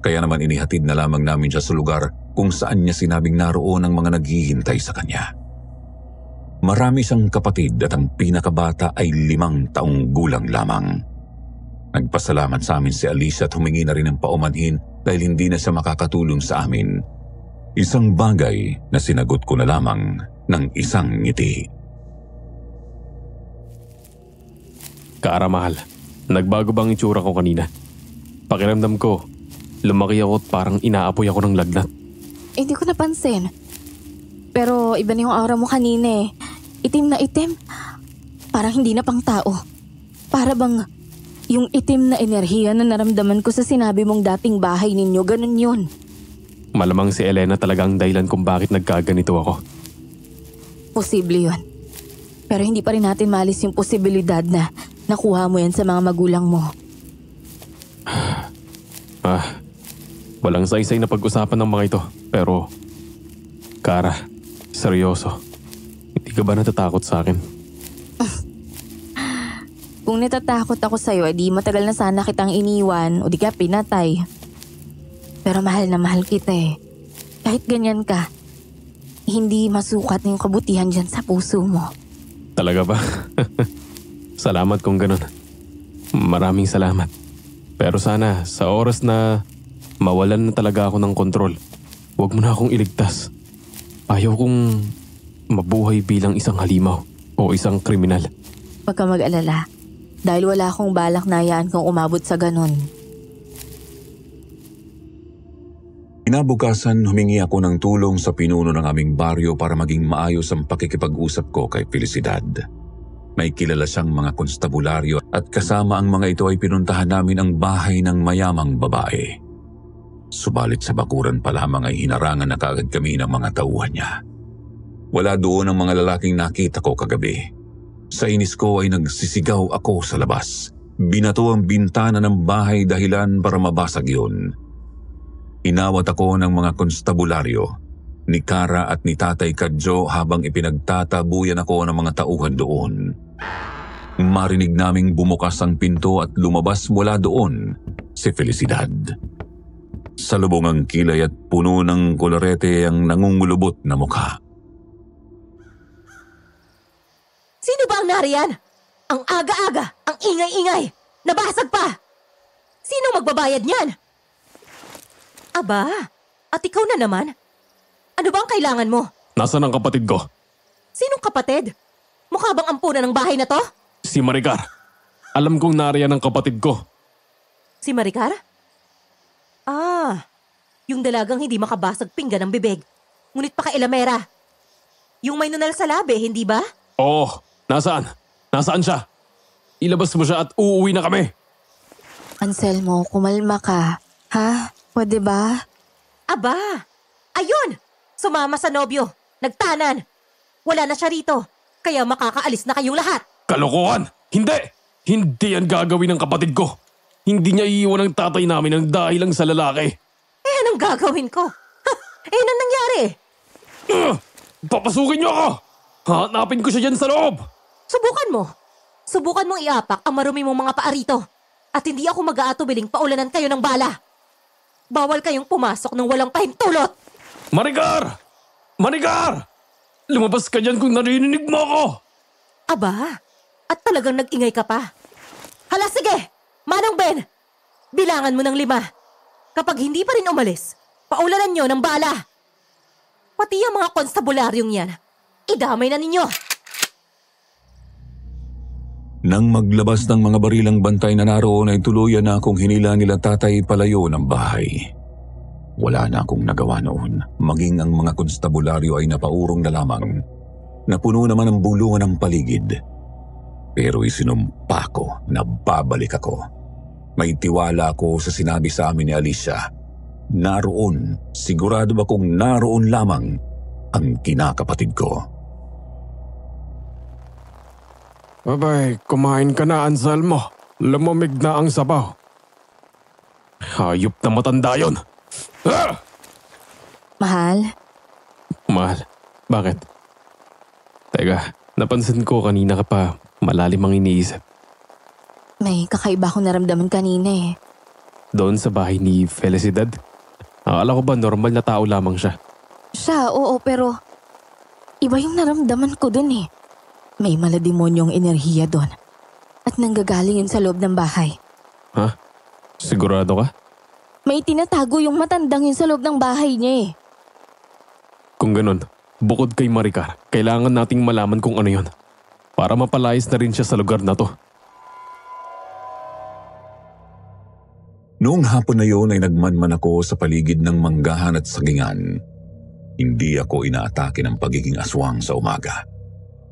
Kaya naman inihatid na lamang namin siya sa lugar kung saan niya sinabing naroon ang mga naghihintay sa kanya. Marami siyang kapatid at ang pinakabata ay 5 taong gulang lamang. Nagpasalamat sa amin si Alicia at humingi na rin ng paumanhin dahil hindi na siya makakatulong sa amin. Isang bagay na sinagot ko na lamang ng isang ngiti. Kara, mahal. Nagbago bang itsura ko kanina? Pakiramdam ko, lumaki ako at parang inaapoy ako ng lagnat. Hindi ko napansin. Pero iba na yung aura mo kanina eh. Itim na itim. Parang hindi na pang tao. Para bang yung itim na enerhiya na naramdaman ko sa sinabi mong dating bahay ninyo, ganun yun. Malamang si Elena talaga ang dahilan kung bakit nagkaganito ako. Posible yun. Pero hindi pa rin natin maalis yung posibilidad na nakuha mo yan sa mga magulang mo. Walang saysay na pag-usapan ng mga ito. Pero, Kara, seryoso. Hindi ka ba natatakot sa akin? Kung natatakot ako sa'yo, edi matagal na sana kitang iniwan o di ka pinatay. Pero mahal na mahal kita eh. Kahit ganyan ka, hindi masukat na yung kabutihan dyan sa puso mo. Talaga ba? Salamat kung ganun. Maraming salamat. Pero sana, sa oras na mawalan na talaga ako ng kontrol, huwag mo na akong iligtas. Ayaw kong mabuhay bilang isang halimaw o isang kriminal. Huwag ka mag-alala. Dahil wala akong balak na hayaan kung umabot sa ganun. Kinabukasan, humingi ako ng tulong sa pinuno ng aming baryo para maging maayos ang pakikipag-usap ko kay Felicidad. May kilala siyang mga konstabularyo at kasama ang mga ito ay pinuntahan namin ang bahay ng mayamang babae. Subalit sa bakuran pa lamang ay hinarangan na kaagad kami ng mga tauhan niya. Wala doon ang mga lalaking nakita ko kagabi. Sa inis ko ay nagsisigaw ako sa labas. Binato ang bintana ng bahay dahilan para mabasag yun. Inawat ako ng mga konstabularyo, ni Kara at ni Tatay Kadjo habang ipinagtatabuyan ako ng mga tauhan doon. marinig naming bumukas ang pinto at lumabas mula doon si Felicidad. Sa lubungang kilay at puno ng kolorete ang nangungulubot na mukha. Sino ba ang nariyan? Ang aga-aga, ang ingay-ingay, nabasag pa! Sino magbabayad niyan? Aba, at ikaw na naman? Ano ba ang kailangan mo? Nasaan ang kapatid ko? Sinong kapatid? Mukha bang ampunan ng bahay na to? Si Maricar. Alam kong nariyan ang kapatid ko. Si Maricar? Ah, yung dalagang hindi makabasag pinggan ng bibig. Ngunit pakailamera. Yung may nunal sa labi, hindi ba? Oo, nasaan? Nasaan siya? Ilabas mo siya at uuwi na kami. Anselmo, kumalma ka. Ha? Pwede ba? Aba, ayun! Sumama sa nobyo. Nagtanan. Wala na siya rito. Kaya makakaalis na kayong lahat. Kalokohan! Hindi! Hindi yan gagawin ng kapatid ko. Hindi niya iiwan ang tatay namin ng dahil lang sa lalaki. Eh, anong gagawin ko? Ha, eh, anong nangyari? Papasukin niyo ako! Hanapin ko siya dyan sa loob! Subukan mo. Subukan mong iapak ang marumi mong mga paa rito. At hindi ako mag-aatubiling paulanan kayo ng bala. Bawal kayong pumasok ng walang pahintulot. Maricar! Maricar! Lumabas ka dyan kung narinig mo ako! Aba, at talagang nag-ingay ka pa. Hala, sige! Manong Ben! Bilangan mo ng 5. Kapag hindi pa rin umalis, paulanan nyo ng bala. Pati ang mga konstabularyong yan, idamay na ninyo. Nang maglabas ng mga barilang bantay na naroon ay tuluyan na akong hinila nila tatay palayo ng bahay. Wala na akong nagawa noon. Maging ang mga konstabularyo ay napaurong na lamang. Napuno naman ang bulungan ng paligid. Pero isinumpa ko na babalik ako. May tiwala ako sa sinabi sa amin ni Alicia. Naroon, sigurado akong naroon lamang ang kinakapatid ko. Abay, kumain ka na, Anselmo. Lumamig na ang sabaw. Hayop na matanda yon. Ah! Mahal? Mahal, bakit? Teka, napansin ko kanina ka pa malalim ang iniisip. May kakaiba akong naramdaman kanina eh. Doon sa bahay ni Felicidad. Akala ko ba normal na tao lamang siya? Siya, oo, pero iba yung naramdaman ko dun eh. May malademonyong enerhiya doon. At nanggagaling yun sa loob ng bahay. Ha? Sigurado ka? May tinatago yung matandang yun sa loob ng bahay niya eh. Kung ganun, bukod kay Maricar, kailangan nating malaman kung ano yon. Para mapalayas na rin siya sa lugar na to. Noong hapon na yun ay nagmanman ako sa paligid ng manggahan at sagingan. Hindi ako inaatake ng pagiging aswang sa umaga.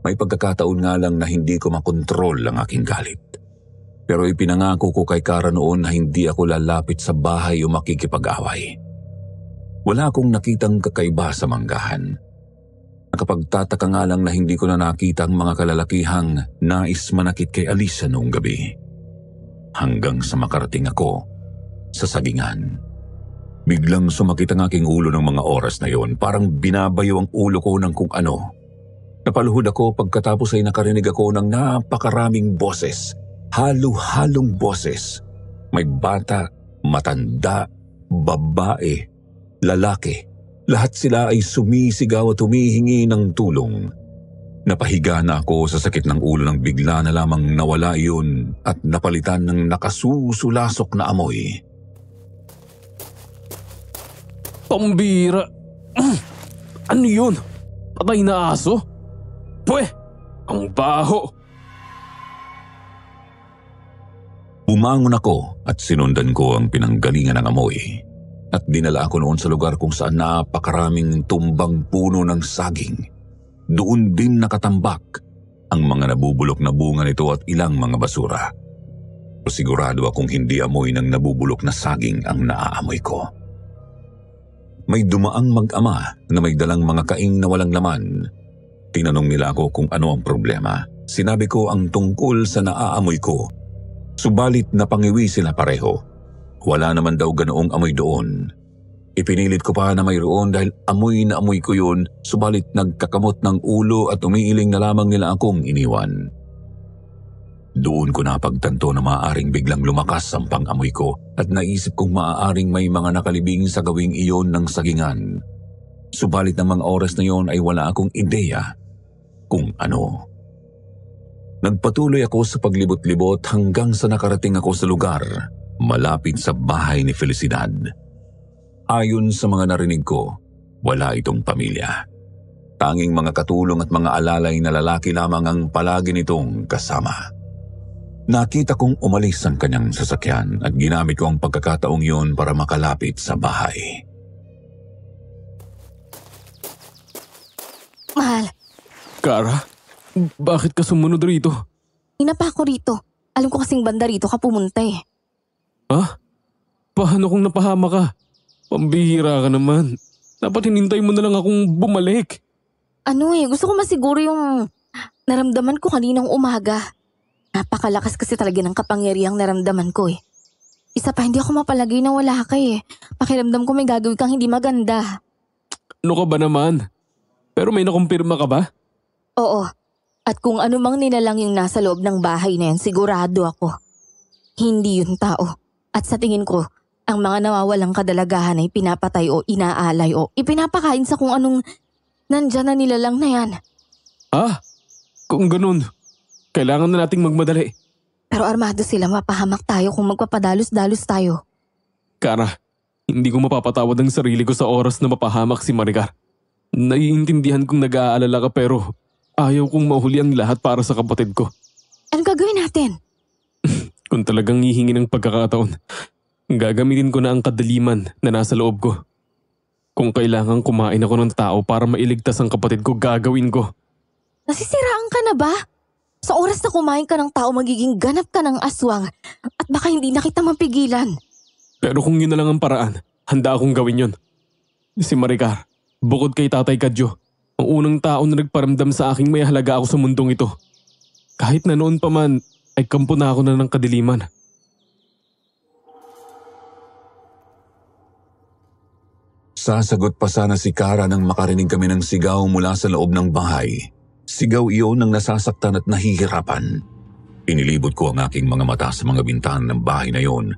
May pagkakataon nga lang na hindi ko makontrol ang aking galit. Pero ipinangako ko kay Kara noon na hindi ako lalapit sa bahay o makikipag-away. Wala akong nakitang kakaiba sa manggahan. Nakapagtataka nga lang na hindi ko na nakita ang mga kalalakihang nais manakit kay Alicia noong gabi. Hanggang sa makarating ako sa sagingan. Biglang sumakit ang aking ulo ng mga oras na yon. Parang binabayo ang ulo ko ng kung ano. Napaluhod ako pagkatapos ay nakarinig ako ng napakaraming boses. Halo-halong boses. May bata, matanda, babae, lalaki. Lahat sila ay sumisigaw at humihingi ng tulong. Napahiga na ako sa sakit ng ulo nang bigla na lamang nawala iyon at napalitan ng nakasusulasok na amoy. Pambira! Ano yun? Patay na aso? Pwe! Ang baho! Bumangon ako at sinundan ko ang pinanggalingan ng amoy. At dinala ako noon sa lugar kung saan napakaraming tumbang puno ng saging. Doon din nakatambak ang mga nabubulok na bunga nito at ilang mga basura. Sigurado akong hindi amoy ng nabubulok na saging ang naaamoy ko. May dumaang mag-ama na may dalang mga kaing na walang laman. Tinanong nila ako kung ano ang problema. Sinabi ko ang tungkol sa naaamoy ko. Subalit napangiwi sila pareho. Wala naman daw ganoong amoy doon. Ipinilit ko pa na mayroon dahil amoy na amoy ko yun, subalit nagkakamot ng ulo at umiiling na lamang nila akong iniwan. Doon ko napagtanto na maaaring biglang lumakas ang pang-amoy ko at naisip kong maaaring may mga nakalibing sa gawing iyon ng sagingan. Subalit ng mga oras na iyon ay wala akong ideya kung ano. Nagpatuloy ako sa paglibot-libot hanggang sa nakarating ako sa lugar malapit sa bahay ni Felicidad. Ayon sa mga narinig ko, wala itong pamilya. Tanging mga katulong at mga alalay na lalaki lamang ang palagi nitong kasama. Nakita kong umalis ang kanyang sasakyan at ginamit ko ang pagkakataong yun para makalapit sa bahay. Mahal, Kara, bakit ka sumunod rito? hinapa ako rito. Alam ko kasing banda rito ka pumunta eh. Ha? Paano kung napahama ka? Pambihira ka naman. Dapat hinintay mo na lang akong bumalik. Gusto ko masiguro yung naramdaman ko kaninang umaga. Napakalakas kasi talaga ng kapangyarihang naramdaman ko eh. Isa pa, hindi ako mapalagay na wala ka eh. Pakiramdam ko may gagawin kang hindi maganda. Ano ka ba naman? Pero may nakumpirma ka ba? Oo. At kung ano mang nilalang yung nasa loob ng bahay na yan, sigurado ako. Hindi yun tao. At sa tingin ko, ang mga nawawalang kadalagahan ay pinapatay o inaalay o ipinapakain sa kung anong nandyan na nilalang na yan. Kung ganun, kailangan na nating magmadali. Pero armado sila, mapahamak tayo kung magpapadalos-dalos tayo. Kara, hindi ko mapapatawad ang sarili ko sa oras na mapahamak si Maricar. Naiintindihan kong nag-aalala ka pero ayaw kong mahuli ang lahat para sa kapatid ko. Anong gagawin natin? Kung talagang hihingi ng pagkakataon, gagamitin ko na ang kadaliman na nasa loob ko. Kung kailangan kumain ako ng tao para mailigtas ang kapatid ko, gagawin ko. Nasisiraan ka na ba? Sa oras na kumain ka ng tao, magiging ganap ka ng aswang at baka hindi na kita mapigilan. Pero kung yun na lang ang paraan, handa akong gawin yun. Si Maricar, bukod kay Tatay Kadyo, ang unang tao na nagparamdam sa aking may halaga ako sa mundong ito. Kahit na noon pa man, ay kampo na ako na ng kadiliman. Sasagot pa sana si Kara nang makarinig kami ng sigaw mula sa loob ng bahay. Sigaw iyon ng nasasaktan at nahihirapan. Inilibot ko ang aking mga mata sa mga bintana ng bahay na iyon.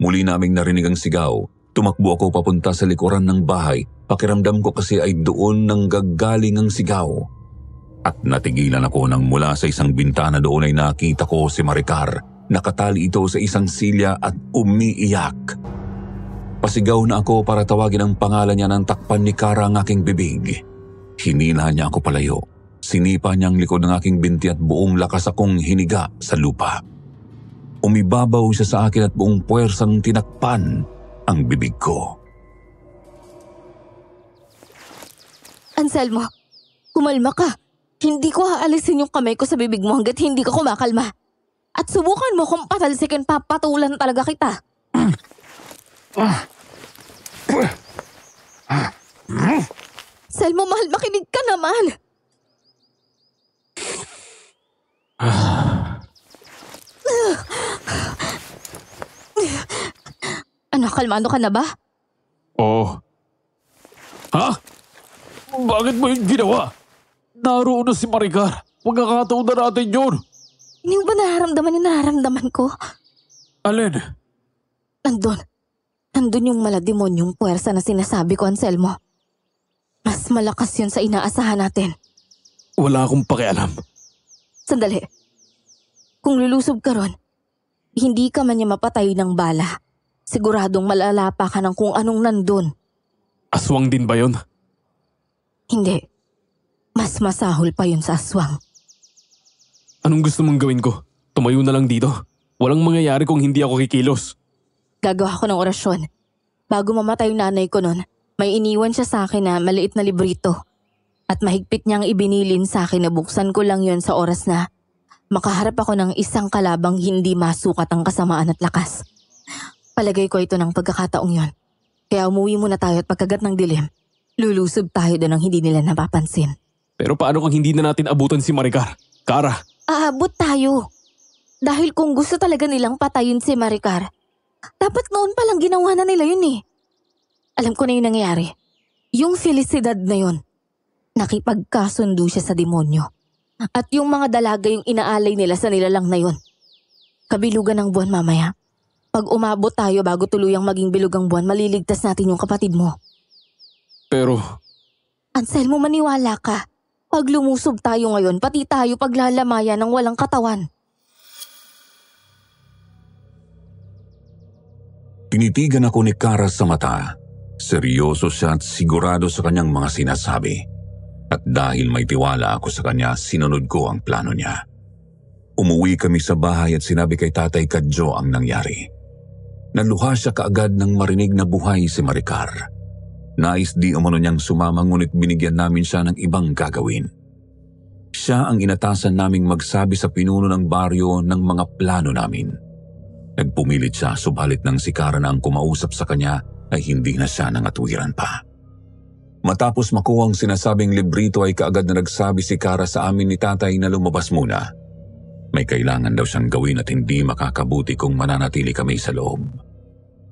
Muli naming narinig ang sigaw. Tumakbo ako papunta sa likuran ng bahay. Pakiramdam ko kasi ay doon nang gagaling ang sigaw. At natigilan ako nang mula sa isang bintana doon ay nakita ko si Maricar. Nakatali ito sa isang silya at umiiyak. Pasigaw na ako para tawagin ang pangalan niya nang takpan ni Kara ang aking bibig. Hinila niya ako palayo. Sinipa niya ang likod ng aking binti at buong lakas akong hiniga sa lupa. Umibabaw siya sa akin at buong puwersang tinakpan ang bibig ko. Anselmo, kumalma ka. Hindi ko haalisin yung kamay ko sa bibig mo hanggat hindi ka kumakalma. At subukan mo kung patalsikin, papatulan talaga kita. Selmo, mahal, makinig ka naman. Kalmado ka na ba? Oo. Ha? Bakit mo yung ginawa? Naroon na si Maricar. Magkakataon na natin yun. Hindi mo ba nararamdaman yung nararamdaman ko? Alin? Nandun yung malademonyong puwersa na sinasabi ko, Anselmo. Mas malakas yun sa inaasahan natin. Wala akong pakialam. Sandali. Kung lulusob ka ron, hindi ka man niya mapatay ng bala. Siguradong malalapa ka ng kung anong nandun. Aswang din ba yun? Hindi. Mas masahol pa yun sa aswang. Anong gusto mong gawin ko? Tumayo na lang dito. Walang mangyayari kung hindi ako kikilos. Gagawa ko ng orasyon. Bago mamatay yung nanay ko nun, may iniwan siya sa akin na maliit na librito. At mahigpit niyang ibinilin sa akin na buksan ko lang yun sa oras na makaharap ako ng isang kalabang hindi masukat ang kasamaan at lakas. Palagay ko ito ng pagkakataong yon. Kaya umuwi muna tayo at pagkagat ng dilim, lulusob tayo doon ng hindi nila napapansin. Pero paano kung hindi na natin abutan si Maricar? Kara! Aabot tayo. Dahil kung gusto talaga nilang patayin si Maricar, dapat noon palang ginawa na nila yun eh. Alam ko na yung nangyayari. Yung Felicidad na yun, nakipagkasundo siya sa demonyo. At yung mga dalaga yung inaalay nila sa nilalang na yun, kabilugan ng buwan mamaya. Pag umabot tayo bago tuluyang maging bilog ang buwan, maliligtas natin yung kapatid mo. Pero, Anselmo, maniwala ka. Pag lumusob tayo ngayon, pati tayo paglalamayan ng walang katawan. Tinitigan ako ni Kara sa mata. Seryoso siya at sigurado sa kanyang mga sinasabi. At dahil may tiwala ako sa kanya, sinunod ko ang plano niya. Umuwi kami sa bahay at sinabi kay Tatay Kadjo ang nangyari. Naluha siya kaagad nang marinig na buhay si Maricar. Nais di umano niyang sumama ngunit binigyan namin siya ng ibang gagawin. Siya ang inatasan naming magsabi sa pinuno ng baryo ng mga plano namin. Nagpumilit siya subalit nang si Kara na ang kumausap sa kanya ay hindi na siya nangatwiran pa. Matapos makuha ang sinasabing librito ay kaagad na nagsabi si Kara sa amin ni Tatay na lumabas muna. May kailangan daw siyang gawin at hindi makakabuti kung mananatili kami sa loob.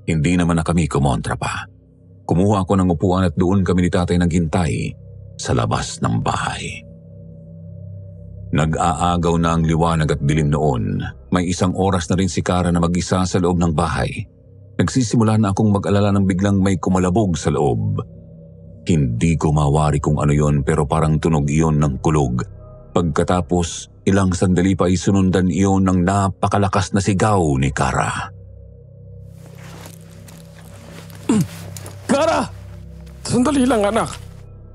Hindi naman na kami kumontra pa. Kumuha ako ng upuan at doon kami ni Tatay naghintay sa labas ng bahay. Nag-aagaw na ang liwanag at dilim noon. May 1 oras na rin si Kara na mag-isa sa loob ng bahay. Nagsisimula na akong mag-alala nang biglang may kumalabog sa loob. Hindi ko mawari kung ano yon pero parang tunog iyon ng kulog. Pagkatapos, ilang sandali pa ay sunundan iyon ng napakalakas na sigaw ni Kara. Kara! Sandali lang anak.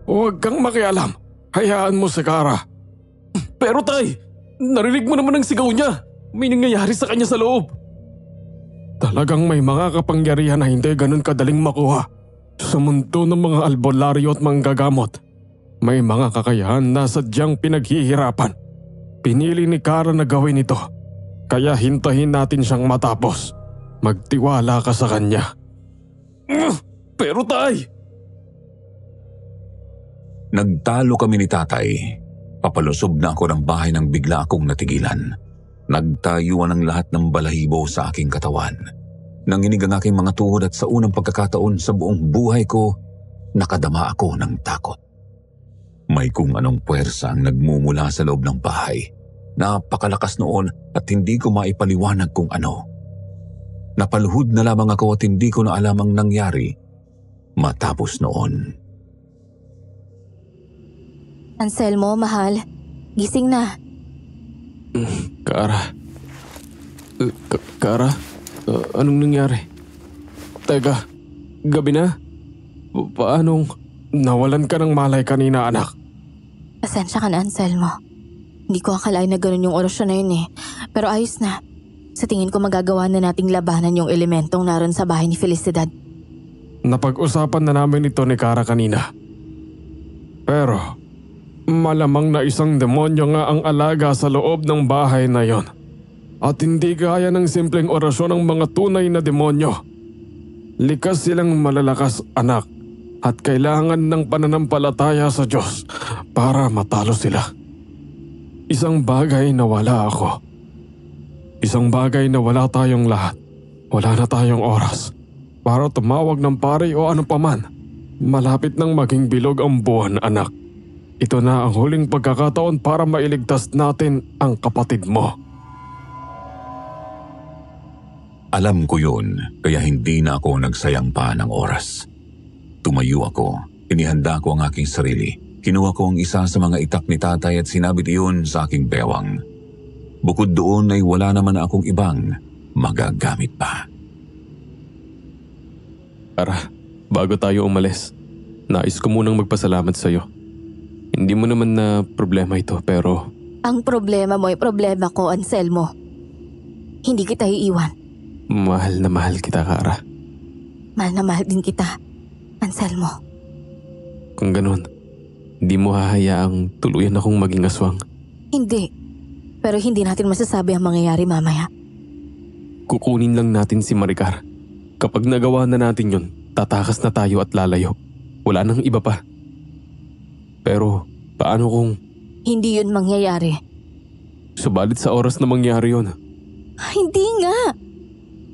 Huwag kang makialam. Hayaan mo si Kara. Pero tay, narinig mo naman ang sigaw niya. May nangyayari sa kanya sa loob. Talagang may mga kapangyarihan na hindi ganun kadaling makuha. Sa mundo ng mga albularyo at manggagamot, may mga kakayahan na sadyang pinaghihirapan. Pinili ni Kara na gawin ito. Kaya hintahin natin siyang matapos. Magtiwala ka sa kanya. Pero tay! Nagtalo kami ni Tatay. Papalusob na ako ng bahay nang bigla akong natigilan. Nagtayuan ang lahat ng balahibo sa aking katawan. Nanginig ang aking mga tuhod at sa unang pagkakataon sa buong buhay ko, nakadama ako ng takot. May kung anong puwersa ang nagmumula sa loob ng bahay. Napakalakas noon at hindi ko maipaliwanag kung ano. Napaluhod na lamang ako at hindi ko na alam ang nangyari matapos noon. Anselmo, mahal. Gising na. Kara? Kara? Anong nangyari? Teka, gabi na? Paanong Nawalan ka ng malay kanina anak. Pasensya ka na, Anselmo. Hindi ko akalain na ganun yung orasyon na yun eh. Pero ayos na. Sa tingin ko magagawa na nating labanan yung elementong naroon sa bahay ni Felicidad. Napag-usapan na namin ito ni Kara kanina. Pero malamang na isang demonyo nga ang alaga sa loob ng bahay na yon. At hindi gaya ng simpleng orasyon ng mga tunay na demonyo. Likas silang malalakas anak at kailangan ng pananampalataya sa Diyos para matalo sila. Isang bagay na wala ako. Isang bagay na wala tayong lahat. Wala na tayong oras para tumawag ng pari o ano paman. Malapit nang maging bilog ang buwan, anak. Ito na ang huling pagkakataon para mailigtas natin ang kapatid mo. Alam ko yun, kaya hindi na ako nagsayang pa ng oras. Tumayo ako, inihanda ko ang aking sarili. Kinuha ko ang isa sa mga itak ni Tatay at sinabit iyon sa aking bewang. Bukod doon ay wala naman akong ibang magagamit pa. Kara, bago tayo umalis, nais ko munang magpasalamat sa'yo. Hindi mo naman na problema ito pero… Ang problema mo ay problema ko, Anselmo. Hindi kita iiwan. Mahal na mahal kita, Kara. Mahal na mahal din kita, Anselmo. Kung ganun, hindi mo hahayaang tuluyan akong maging aswang. Hindi. Pero hindi natin masasabi ang mangyayari mamaya. Kukunin lang natin si Maricar. Kapag nagawa na natin yun, tatakas na tayo at lalayo. Wala nang iba pa. Pero paano kung… Hindi yun mangyayari. Subalit sa oras na mangyari yun. Hindi nga.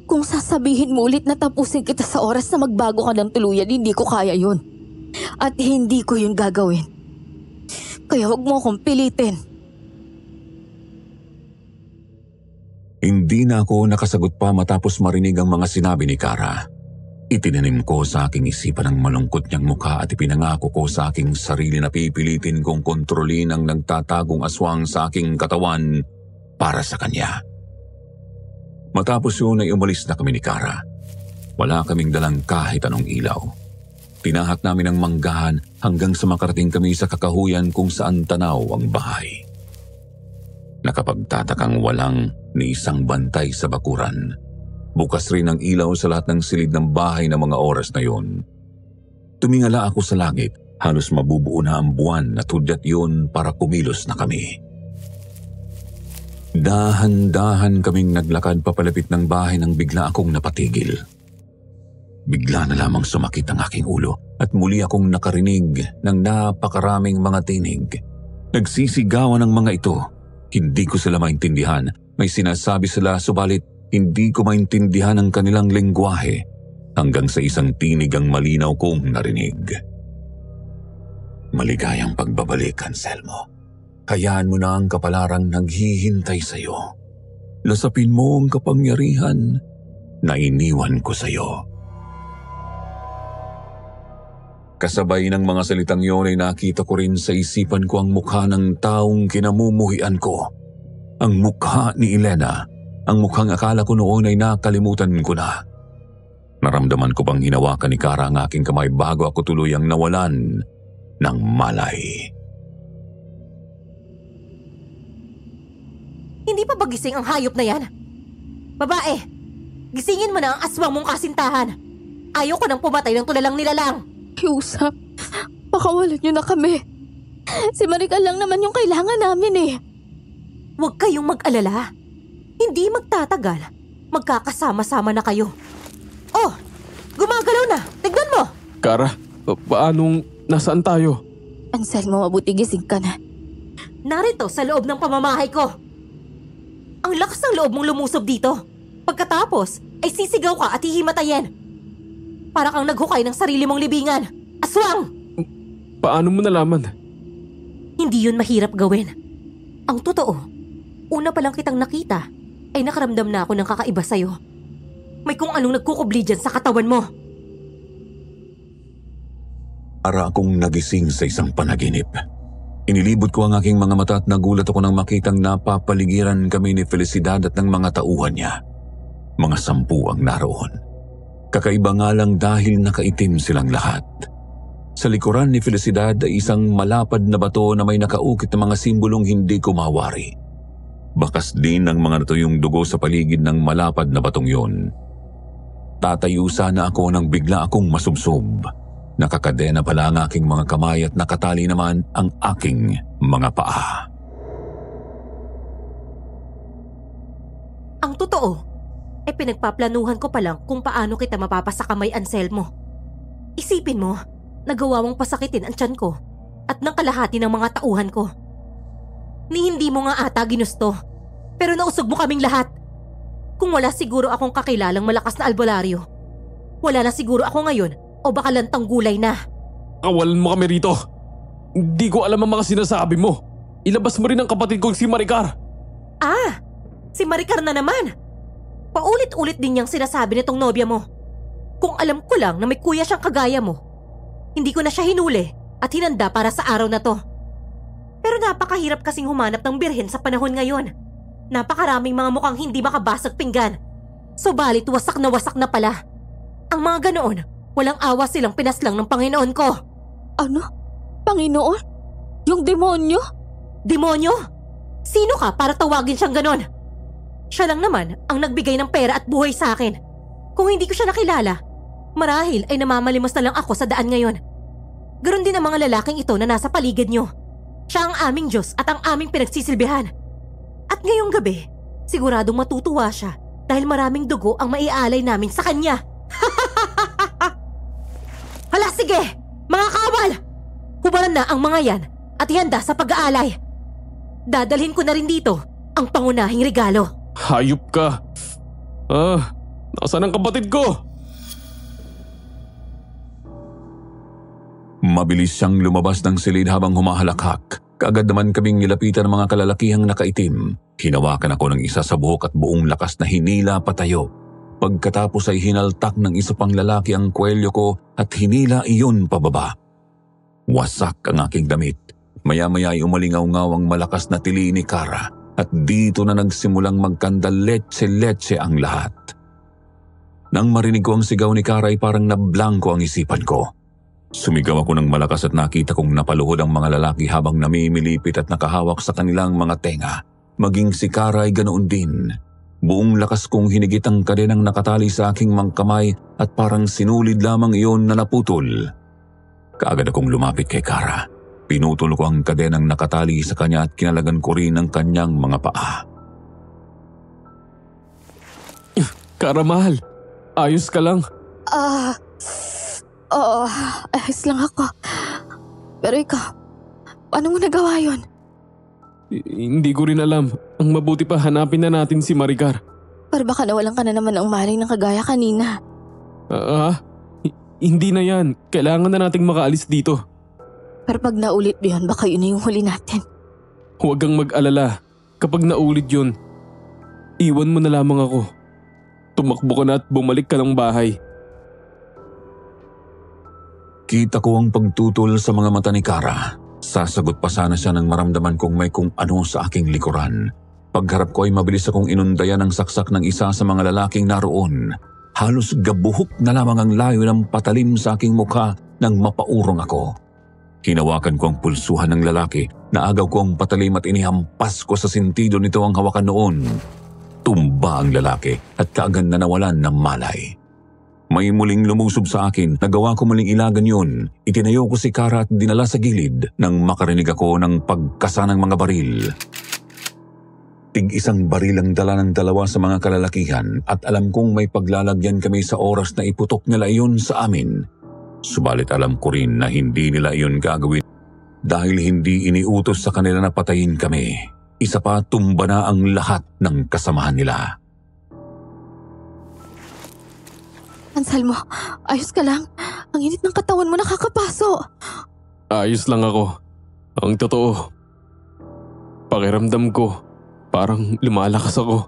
Kung sasabihin mo ulit na tapusin kita sa oras na magbago ka ng tuluyan, hindi ko kaya yun. At hindi ko yun gagawin. Kaya huwag mo akong pilitin. Hindi na ako nakasagot pa matapos marinig ang mga sinabi ni Kara. Itinanim ko sa aking isipan ang malungkot niyang mukha at ipinangako ko sa aking sarili na pipilitin kong kontrolin ang nagtatagong aswang sa aking katawan para sa kanya. Matapos yun ay umalis na kami ni Kara. Wala kaming dalang kahit anong ilaw. Tinahak namin ang manggahan hanggang sa makarating kami sa kakahuyan kung saan tanaw ang bahay. Nakapagtatakang walang ni isang bantay sa bakuran. Bukas rin ang ilaw sa lahat ng silid ng bahay na mga oras na yon. Tumingala ako sa langit, halos mabubuo na ang buwan at hudyat yun para kumilos na kami. Dahan-dahan kaming naglakad papalapit ng bahay nang bigla akong napatigil. Bigla na lamang sumakit ang aking ulo at muli akong nakarinig ng napakaraming mga tinig. Nagsisigawan ang mga ito. Hindi ko sila maintindihan. May sinasabi sila subalit hindi ko maintindihan ang kanilang lengguwahe hanggang sa isang tinig ang malinaw kong narinig. Maligayang pagbabalik, Anselmo. Hayaan mo na ang kapalarang naghihintay sa iyo. Lasapin mo ang kapangyarihan na iniwan ko sa iyo. Kasabay ng mga salitang yun ay nakita ko rin sa isipan ko ang mukha ng taong kinamumuhian ko. Ang mukha ni Elena. Ang mukhang akala ko noon ay nakalimutan ko na. Naramdaman ko pang hinawakan ni Kara ang aking kamay bago ako tuluyang nawalan ng malay. Hindi pa ba gising ang hayop na yan? Babae, gisingin mo na ang aswang mong kasintahan. Ayaw ko nang pumatay ng tulalang nilalang. Kiusap, pakawalan niyo na kami. Si Maricar lang naman yung kailangan namin eh. Huwag kayong mag-alala. Hindi magtatagal. Magkakasama-sama na kayo. Oh, gumagalaw na. Tignan mo. Kara, paanong nasaan tayo? Anselmo, mabuti gising ka na. Narito sa loob ng pamamahay ko. Ang lakas ng loob mong lumusob dito. Pagkatapos, ay sisigaw ka at hihimatayin. Para kang naghukay ng sarili mong libingan. Aswang! Paano mo nalaman? Hindi yun mahirap gawin. Ang totoo, una pa lang kitang nakita, ay nakaramdam na ako ng kakaiba sa'yo. May kung anong nagkukubli dyan sa katawan mo. Para akong nagising sa isang panaginip. Inilibot ko ang aking mga mata at nagulat ako nang makitang napapaligiran kami ni Felicidad at ng mga tauhan niya. Mga 10 ang naroon. Kakaiba nga lang dahil nakaitim silang lahat. Sa likuran ni Felicidad ay isang malapad na bato na may nakaukit na mga simbolong hindi ko mawari. Bakas din ng mga nato yung dugo sa paligid ng malapad na batong yon. Tatayo sana ako nang bigla akong masubsob. Nakakadena pala ang aking mga kamay at nakatali naman ang aking mga paa. Ang totoo, ay pinagpaplanuhan ko pa lang kung paano kita mapapasakamay, Anselmo. Isipin mo, nagawa mong pasakitin ang tiyan ko at ng kalahati ng mga tauhan ko. Ni hindi mo nga ata ginusto, pero nausog mo kaming lahat. Kung wala siguro akong kakilalang malakas na albularyo, wala na siguro ako ngayon o baka lantang gulay na. Kawalan mo kami rito. Hindi ko alam ang mga sinasabi mo. Ilabas mo rin ang kapatid kong si Maricar. Ah, si Maricar na naman. Paulit-ulit din niyang sinasabi nitong nobya mo. Kung alam ko lang na may kuya siyang kagaya mo, hindi ko na siya hinuli at hinanda para sa araw na to. Pero napakahirap kasing humanap ng birhen sa panahon ngayon. Napakaraming mga mukhang hindi makabasag pinggan. Subalit wasak na pala. Ang mga ganoon, walang awa silang pinaslang ng Panginoon ko. Ano? Panginoon? Yung demonyo? Demonyo? Sino ka para tawagin siyang ganon? Siya lang naman ang nagbigay ng pera at buhay sa akin. Kung hindi ko siya nakilala, marahil ay namamalimos na lang ako sa daan ngayon. Ganon din ang mga lalaking ito na nasa paligid niyo. Siya ang aming Diyos at ang aming pinagsisilbihan. At ngayong gabi, siguradong matutuwa siya dahil maraming dugo ang maialay namin sa kanya. Hala, sige! Mga kawal! Hubaran na ang mga yan at ihanda sa pag-aalay. Dadalhin ko na rin dito ang pangunahing regalo. Hayop ka. Nasaan ang kapatid ko? Mabilis siyang lumabas ng silid habang humahalakhak. Kaagad naman kaming nilapitan ng mga kalalakihang nakaitim. Hinawakan ako ng isa sa buhok at buong lakas na hinila patayo. Pagkatapos ay hinaltak ng isa pang lalaki ang kwelyo ko at hinila iyon pababa. Wasak ang aking damit. Maya-maya ay umalingaw-ngaw ang malakas na tili ni Kara at dito na nagsimulang magkandaletse-letse ang lahat. Nang marinig ko ang sigaw ni Kara ay parang nablangko ang isipan ko. Sumigaw ako ng malakas at nakita kong napaluhod ang mga lalaki habang namimilipit at nakahawak sa kanilang mga tenga. Maging si Kara ay ganoon din. Buong lakas kong hinigit ang kadenang nakatali sa aking mga kamay at parang sinulid lamang iyon na naputol. Kaagad akong lumapit kay Kara. Pinutol ko ang kadenang nakatali sa kanya at kinalagan ko rin ang kanyang mga paa. Kara, mahal. Ayos ka lang. Oo, ayos lang ako. Pero ikaw, paano mo nagawa yun? Hindi ko rin alam. Ang mabuti pa hanapin na natin si Maricar. Para baka nawalan ka na naman ng malay ng kagaya kanina. Hindi na yan. Kailangan na nating makaalis dito. Pero pag naulit yun, baka yun na yung huli natin. Huwag kang mag-alala. Kapag naulit yun, iwan mo na lamang ako. Tumakbo ka na at bumalik ka ng bahay. Kita ko ang pagtutol sa mga mata ni Kara. Sasagot pa sana siya nang maramdaman kong may kung ano sa aking likuran. Pagharap ko ay mabilis akong inundayan ng saksak ng isa sa mga lalaking naroon. Halos gabuhok na lamang ang layo ng patalim sa aking mukha nang mapaurong ako. Hinawakan ko ang pulsuhan ng lalaki, naagaw ko ang patalim at inihampas ko sa sentido nito ang hawakan noon. Tumba ang lalaki at kaagad na nawalan ng malay. May muling lumusob sa akin, nagawa ko muling ilagan yun. Itinayo ko si Kara at dinala sa gilid nang makarinig ako ng pagkasa ng mga baril. Tig-isang baril ang dala ng dalawa sa mga kalalakihan at alam kong may paglalagyan kami sa oras na iputok nila iyon sa amin. Subalit alam ko rin na hindi nila iyon gagawin dahil hindi iniutos sa kanila na patayin kami. Isa pa, tumba na ang lahat ng kasamahan nila. Anselmo, ayos ka lang? Ang init ng katawan mo nakakapaso. Ayos lang ako. Ang totoo, pakiramdam ko, parang lumalakas ako.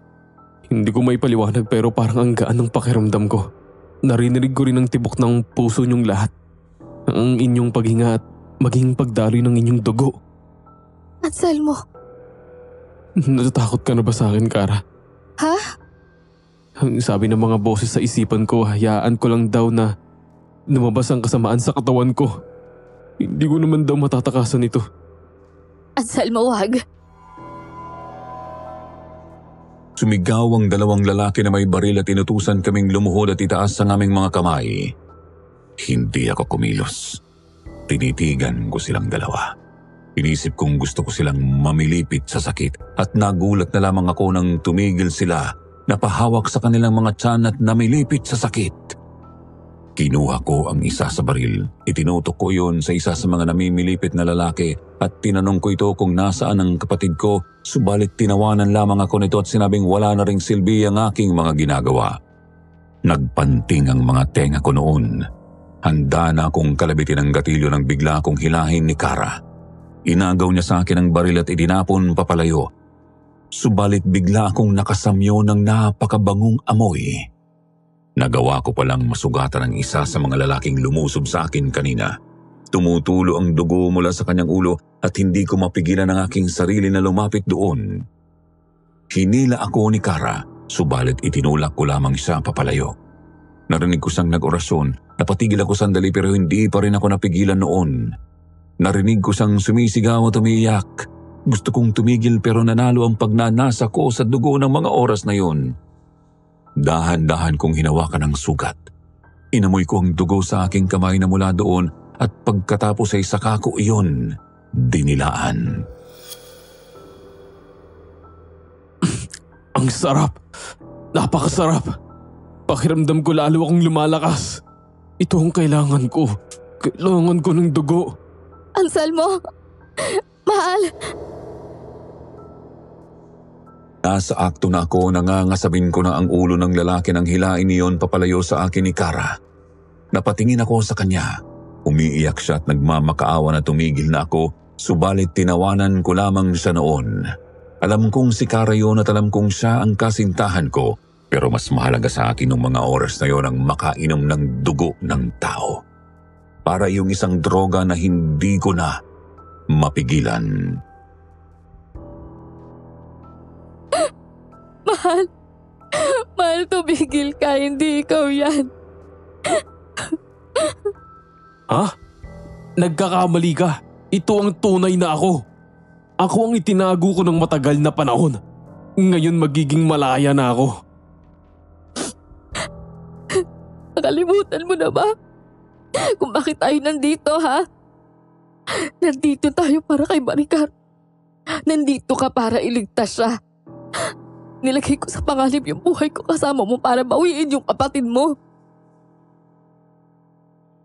Hindi ko may paliwanag pero parang ang gaan ng pakiramdam ko. Narinig ko rin ang tibok ng puso niyong lahat. Ang inyong paghinga at maging pagdaloy ng inyong dugo. Anselmo. Natatakot ka na ba sa akin, Kara? Ha? Ang sabi ng mga boses sa isipan ko, hayaan ko lang daw na lumabas ang kasamaan sa katawan ko. Hindi ko naman daw matatakasan ito. Anselmo, wag. Sumigaw ang dalawang lalaki na may baril at inutusan kaming lumuhod at itaas ang aming mga kamay. Hindi ako kumilos. Tinitigan ko silang dalawa. Inisip kong gusto ko silang mamilipit sa sakit at nagulat na lamang ako nang tumigil sila, napahawak sa kanilang mga tiyan at namilipit sa sakit. Kinuha ko ang isa sa baril, itinutok ko iyon sa isa sa mga namimilipit na lalaki at tinanong ko ito kung nasaan ang kapatid ko, subalit tinawanan lamang ako nito at sinabing wala na ring silbi ang aking mga ginagawa. Nagpanting ang mga tenga ko noon. Handa na akong kalabitin ang gatilyo nang bigla akong hilahin ni Kara. Inagaw niya sa akin ang baril at idinapon papalayo. Subalit bigla akong nakasamyo ng napakabangong amoy. Nagawa ko palang masugatan ang isa sa mga lalaking lumusob sa akin kanina. Tumutulo ang dugo mula sa kanyang ulo at hindi ko mapigilan ang aking sarili na lumapit doon. Hinila ako ni Kara, subalit itinulak ko lamang siya papalayo. Narinig ko siyang nag-orasyon, napatigil ako sandali pero hindi pa rin ako napigilan noon. Narinig ko siyang sumisigaw at umiiyak. Gusto kong tumigil pero nanalo ang pagnanasa ko sa dugo ng mga oras na yun. Dahan-dahan kong hinawakan ang sugat. Inamoy ko ang dugo sa aking kamay na mula doon at pagkatapos ay saka ko iyon dinilaan. Ang sarap! Napakasarap! Pakiramdam ko lalo akong lumalakas. Ito ang kailangan ko. Kailangan ko ng dugo. Anselmo! Mahal! Nasa akto na ako, nangangasabin ko na ang ulo ng lalaki nang hilain niyon papalayo sa akin ni Kara. Napatingin ako sa kanya. Umiiyak siya at nagmamakaawa na tumigil na ako, Subalit tinawanan ko lamang siya noon. Alam kong si Kara yun at alam kong siya ang kasintahan ko, pero mas mahalaga sa akin ng mga oras na yon ang makainom ng dugo ng tao. Para yung isang droga na hindi ko na mapigilan. Mahal, tumigil ka, hindi ikaw yan. Ha? Nagkakamali ka. Ito ang tunay na ako. Ako ang itinago ko ng matagal na panahon. Ngayon magiging malaya na ako. Nakalimutan mo na ba? Kung bakit tayo nandito, ha? Nandito tayo para kay Maricar. Nandito ka para iligtas siya. Nilagay ko sa panganib yung buhay ko kasama mo para bawiin yung kapatid mo.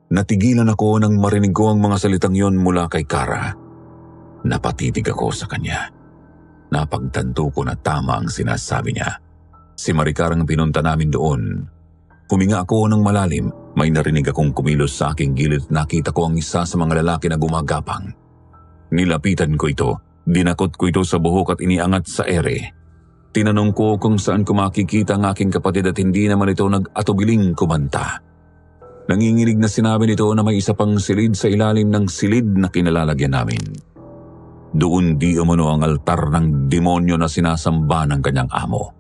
Natigilan ako nang marinig ko ang mga salitang yon mula kay Kara. Napatitig ako sa kanya. Napagtanto ko na tama ang sinasabi niya. Si Maricar ang pinunta namin doon. Huminga ako ng malalim. May narinig akong kumilos sa aking gilid. Nakita ko ang isa sa mga lalaki na gumagapang. Nilapitan ko ito. Dinakot ko ito sa buhok at iniangat sa ere. Tinanong ko kung saan ko makikita ang aking kapatid at hindi naman ito nag-atubiling kumanta. Nanginginig na sinabi nito na may isa pang silid sa ilalim ng silid na kinalalagyan namin. Doon di umano ang altar ng demonyo na sinasamba ng kanyang amo.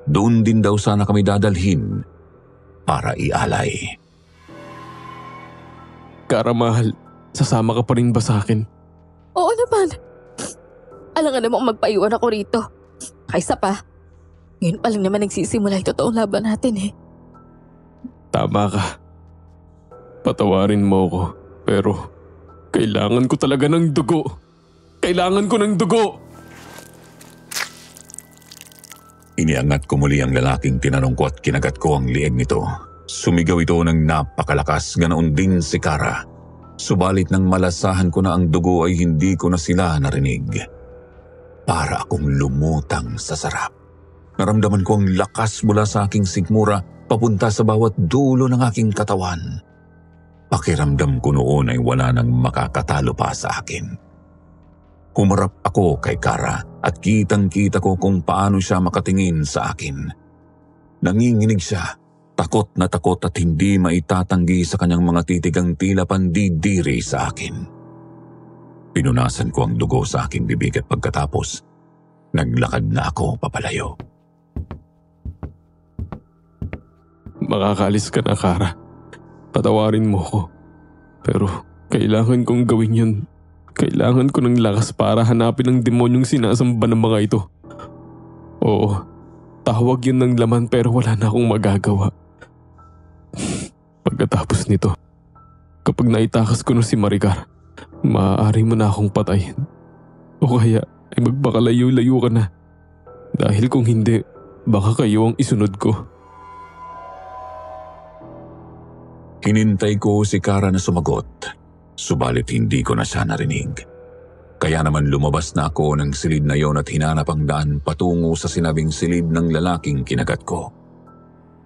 Doon din daw sana kami dadalhin para ialay. Kara, mahal, sasama ka pa rin ba sa akin? Oo naman. Alam nga namang magpaiwan ako rito. Kaysa pa, ngayon pa lang naman nagsisimula yung totoong laban natin eh. Tama ka. Patawarin mo ko, pero kailangan ko talaga ng dugo. Kailangan ko ng dugo! Iniangat ko muli ang lalaking tinanong ko at kinagat ko ang lieg nito. Sumigaw ito ng napakalakas, ganoon din si Kara. Subalit nang malasahan ko na ang dugo ay hindi ko na sila narinig. Para akong lumutang sa sarap. Naramdaman ko ang lakas mula sa aking sigmura papunta sa bawat dulo ng aking katawan. Pakiramdam ko noon ay wala nang makakatalo pa sa akin. Humarap ako kay Kara at kitang-kita ko kung paano siya makatingin sa akin. Nanginginig siya, takot na takot at hindi maitatanggi sa kanyang mga titigang tila pandidiri sa akin. Pinunasan ko ang dugo sa aking bibig at pagkatapos, naglakad na ako papalayo. Makakaalis ka na, Kara. Patawarin mo ko. Pero kailangan kong gawin yun. Kailangan ko ng lakas para hanapin ang demonyong sinasamba ng mga ito. Oo, tawag yun ng laman pero wala na akong magagawa. Pagkatapos nito, kapag naitakas ko na si Maricar, maaari mo na akong patayin. O kaya ay magbakalayo-layo ka na. Dahil kung hindi, baka kayo ang isunod ko. Hinintay ko si Kara na sumagot. Subalit hindi ko na siya narinig. Kaya naman lumabas na ako ng silid na yon at hinanap ang daan patungo sa sinabing silid ng lalaking kinagat ko.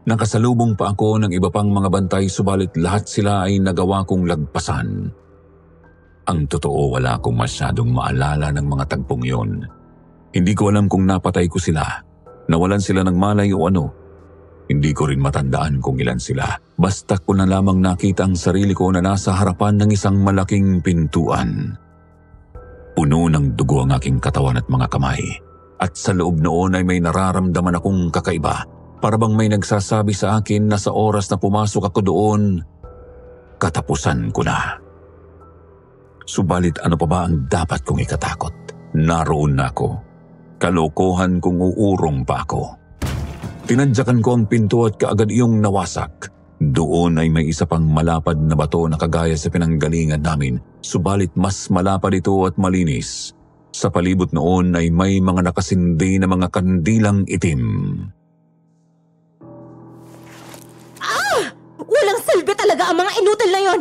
Nakasalubong pa ako ng iba pang mga bantay subalit lahat sila ay nagawa kong lagpasan. Ang totoo, wala akong masyadong maalala ng mga tagpong yon. Hindi ko alam kung napatay ko sila, nawalan sila ng malay o ano. Hindi ko rin matandaan kung ilan sila. Basta ko na lamang nakita ang sarili ko na nasa harapan ng isang malaking pintuan. Puno ng dugo ang aking katawan at mga kamay. At sa loob noon ay may nararamdaman akong kakaiba. Para bang may nagsasabi sa akin na sa oras na pumasok ako doon, katapusan ko na. Subalit ano pa ba ang dapat kong ikatakot? Naroon na ako. Kalokohan kung uurong pa ako. Tinadyakan ko ang pinto at kaagad iyong nawasak. Doon ay may isa pang malapad na bato na kagaya sa pinanggalingan namin, subalit mas malapad ito at malinis. Sa palibot noon ay may mga nakasindi na mga kandilang itim. Walang silbi talaga ang mga inutil na yon!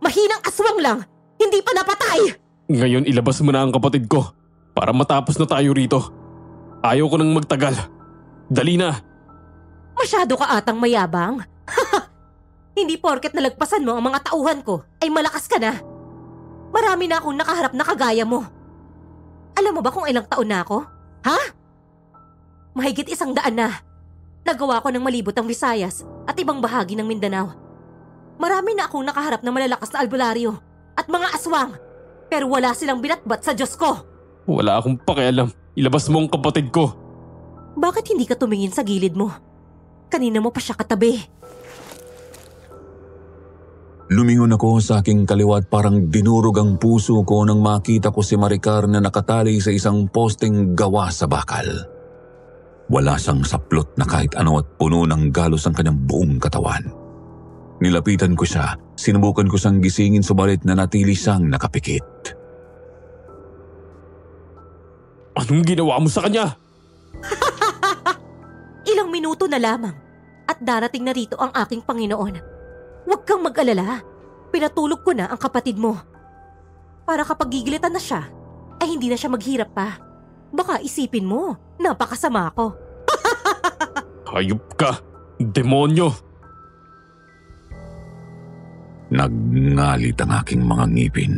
Mahinang aswang lang! Hindi pa napatay! Ngayon ilabas mo na ang kapatid ko para matapos na tayo rito. Ayaw ko nang magtagal. Dali na! Masyado ka atang mayabang. Hindi porket nalagpasan mo ang mga tauhan ko ay malakas ka na. Marami na akong nakaharap na kagaya mo. Alam mo ba kung ilang taon na ako? Ha? Mahigit 100 na. Nagawa ko ng malibot ang Visayas at ibang bahagi ng Mindanao. Marami na akong nakaharap na malalakas na albularyo at mga aswang. Pero wala silang binatbat sa Diyos ko. Wala akong pakialam. Ilabas mo ang kapatid ko. Bakit hindi ka tumingin sa gilid mo? Kanina mo pa siya katabi. Lumingon ako sa aking kaliwa at parang dinurog ang puso ko nang makita ko si Maricar na nakatali sa isang posteng gawa sa bakal. Wala siyang saplot na kahit ano at puno ng galos ang kanyang buong katawan. Nilapitan ko siya, sinubukan ko siyang gisingin subalit na natili siyang nakapikit. Anong ginawa mo sa kanya? Ilang minuto na lamang at darating na rito ang aking Panginoon. Huwag kang mag-alala. Pinatulog ko na ang kapatid mo. Para kapag gigilitan na siya, ay hindi na siya maghirap pa. Baka isipin mo, napakasama ako. Hayop ka! Demonyo! Nagngalit ang aking mga ngipin.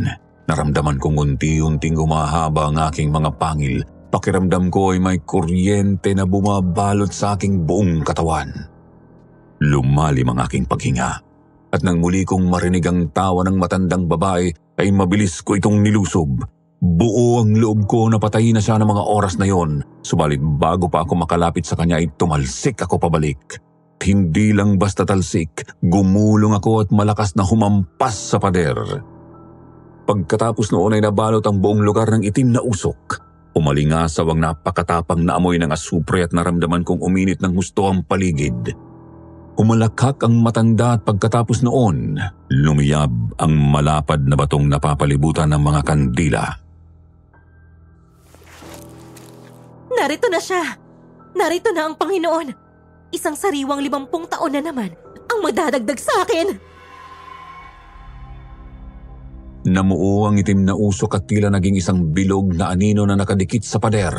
Naramdaman kong unti-unting humahaba ang aking mga pangil. Pakiramdam ko ay may kuryente na bumabalot sa aking buong katawan. Lumalim ang aking paghinga. At nang muli kong marinig ang tawa ng matandang babae, ay mabilis ko itong nilusob. Buo ang loob ko na patayin na siya ng mga oras na yon. Subalit bago pa ako makalapit sa kanya ay tumalsik ako pabalik. Hindi lang basta talsik, gumulong ako at malakas na humampas sa pader. Pagkatapos noon ay nabalot ang buong lugar ng itim na usok. Umalingasaw ang napakatapang na amoy ng asupre at naramdaman kong uminit ng husto ang paligid. Umalakhak ang matanda at pagkatapos noon, lumiyab ang malapad na batong napapalibutan ng mga kandila. Narito na siya. Narito na ang Panginoon. Isang sariwang 50 taon na naman ang madadagdag sa akin. Namuo ang itim na usok at tila naging isang bilog na anino na nakadikit sa pader.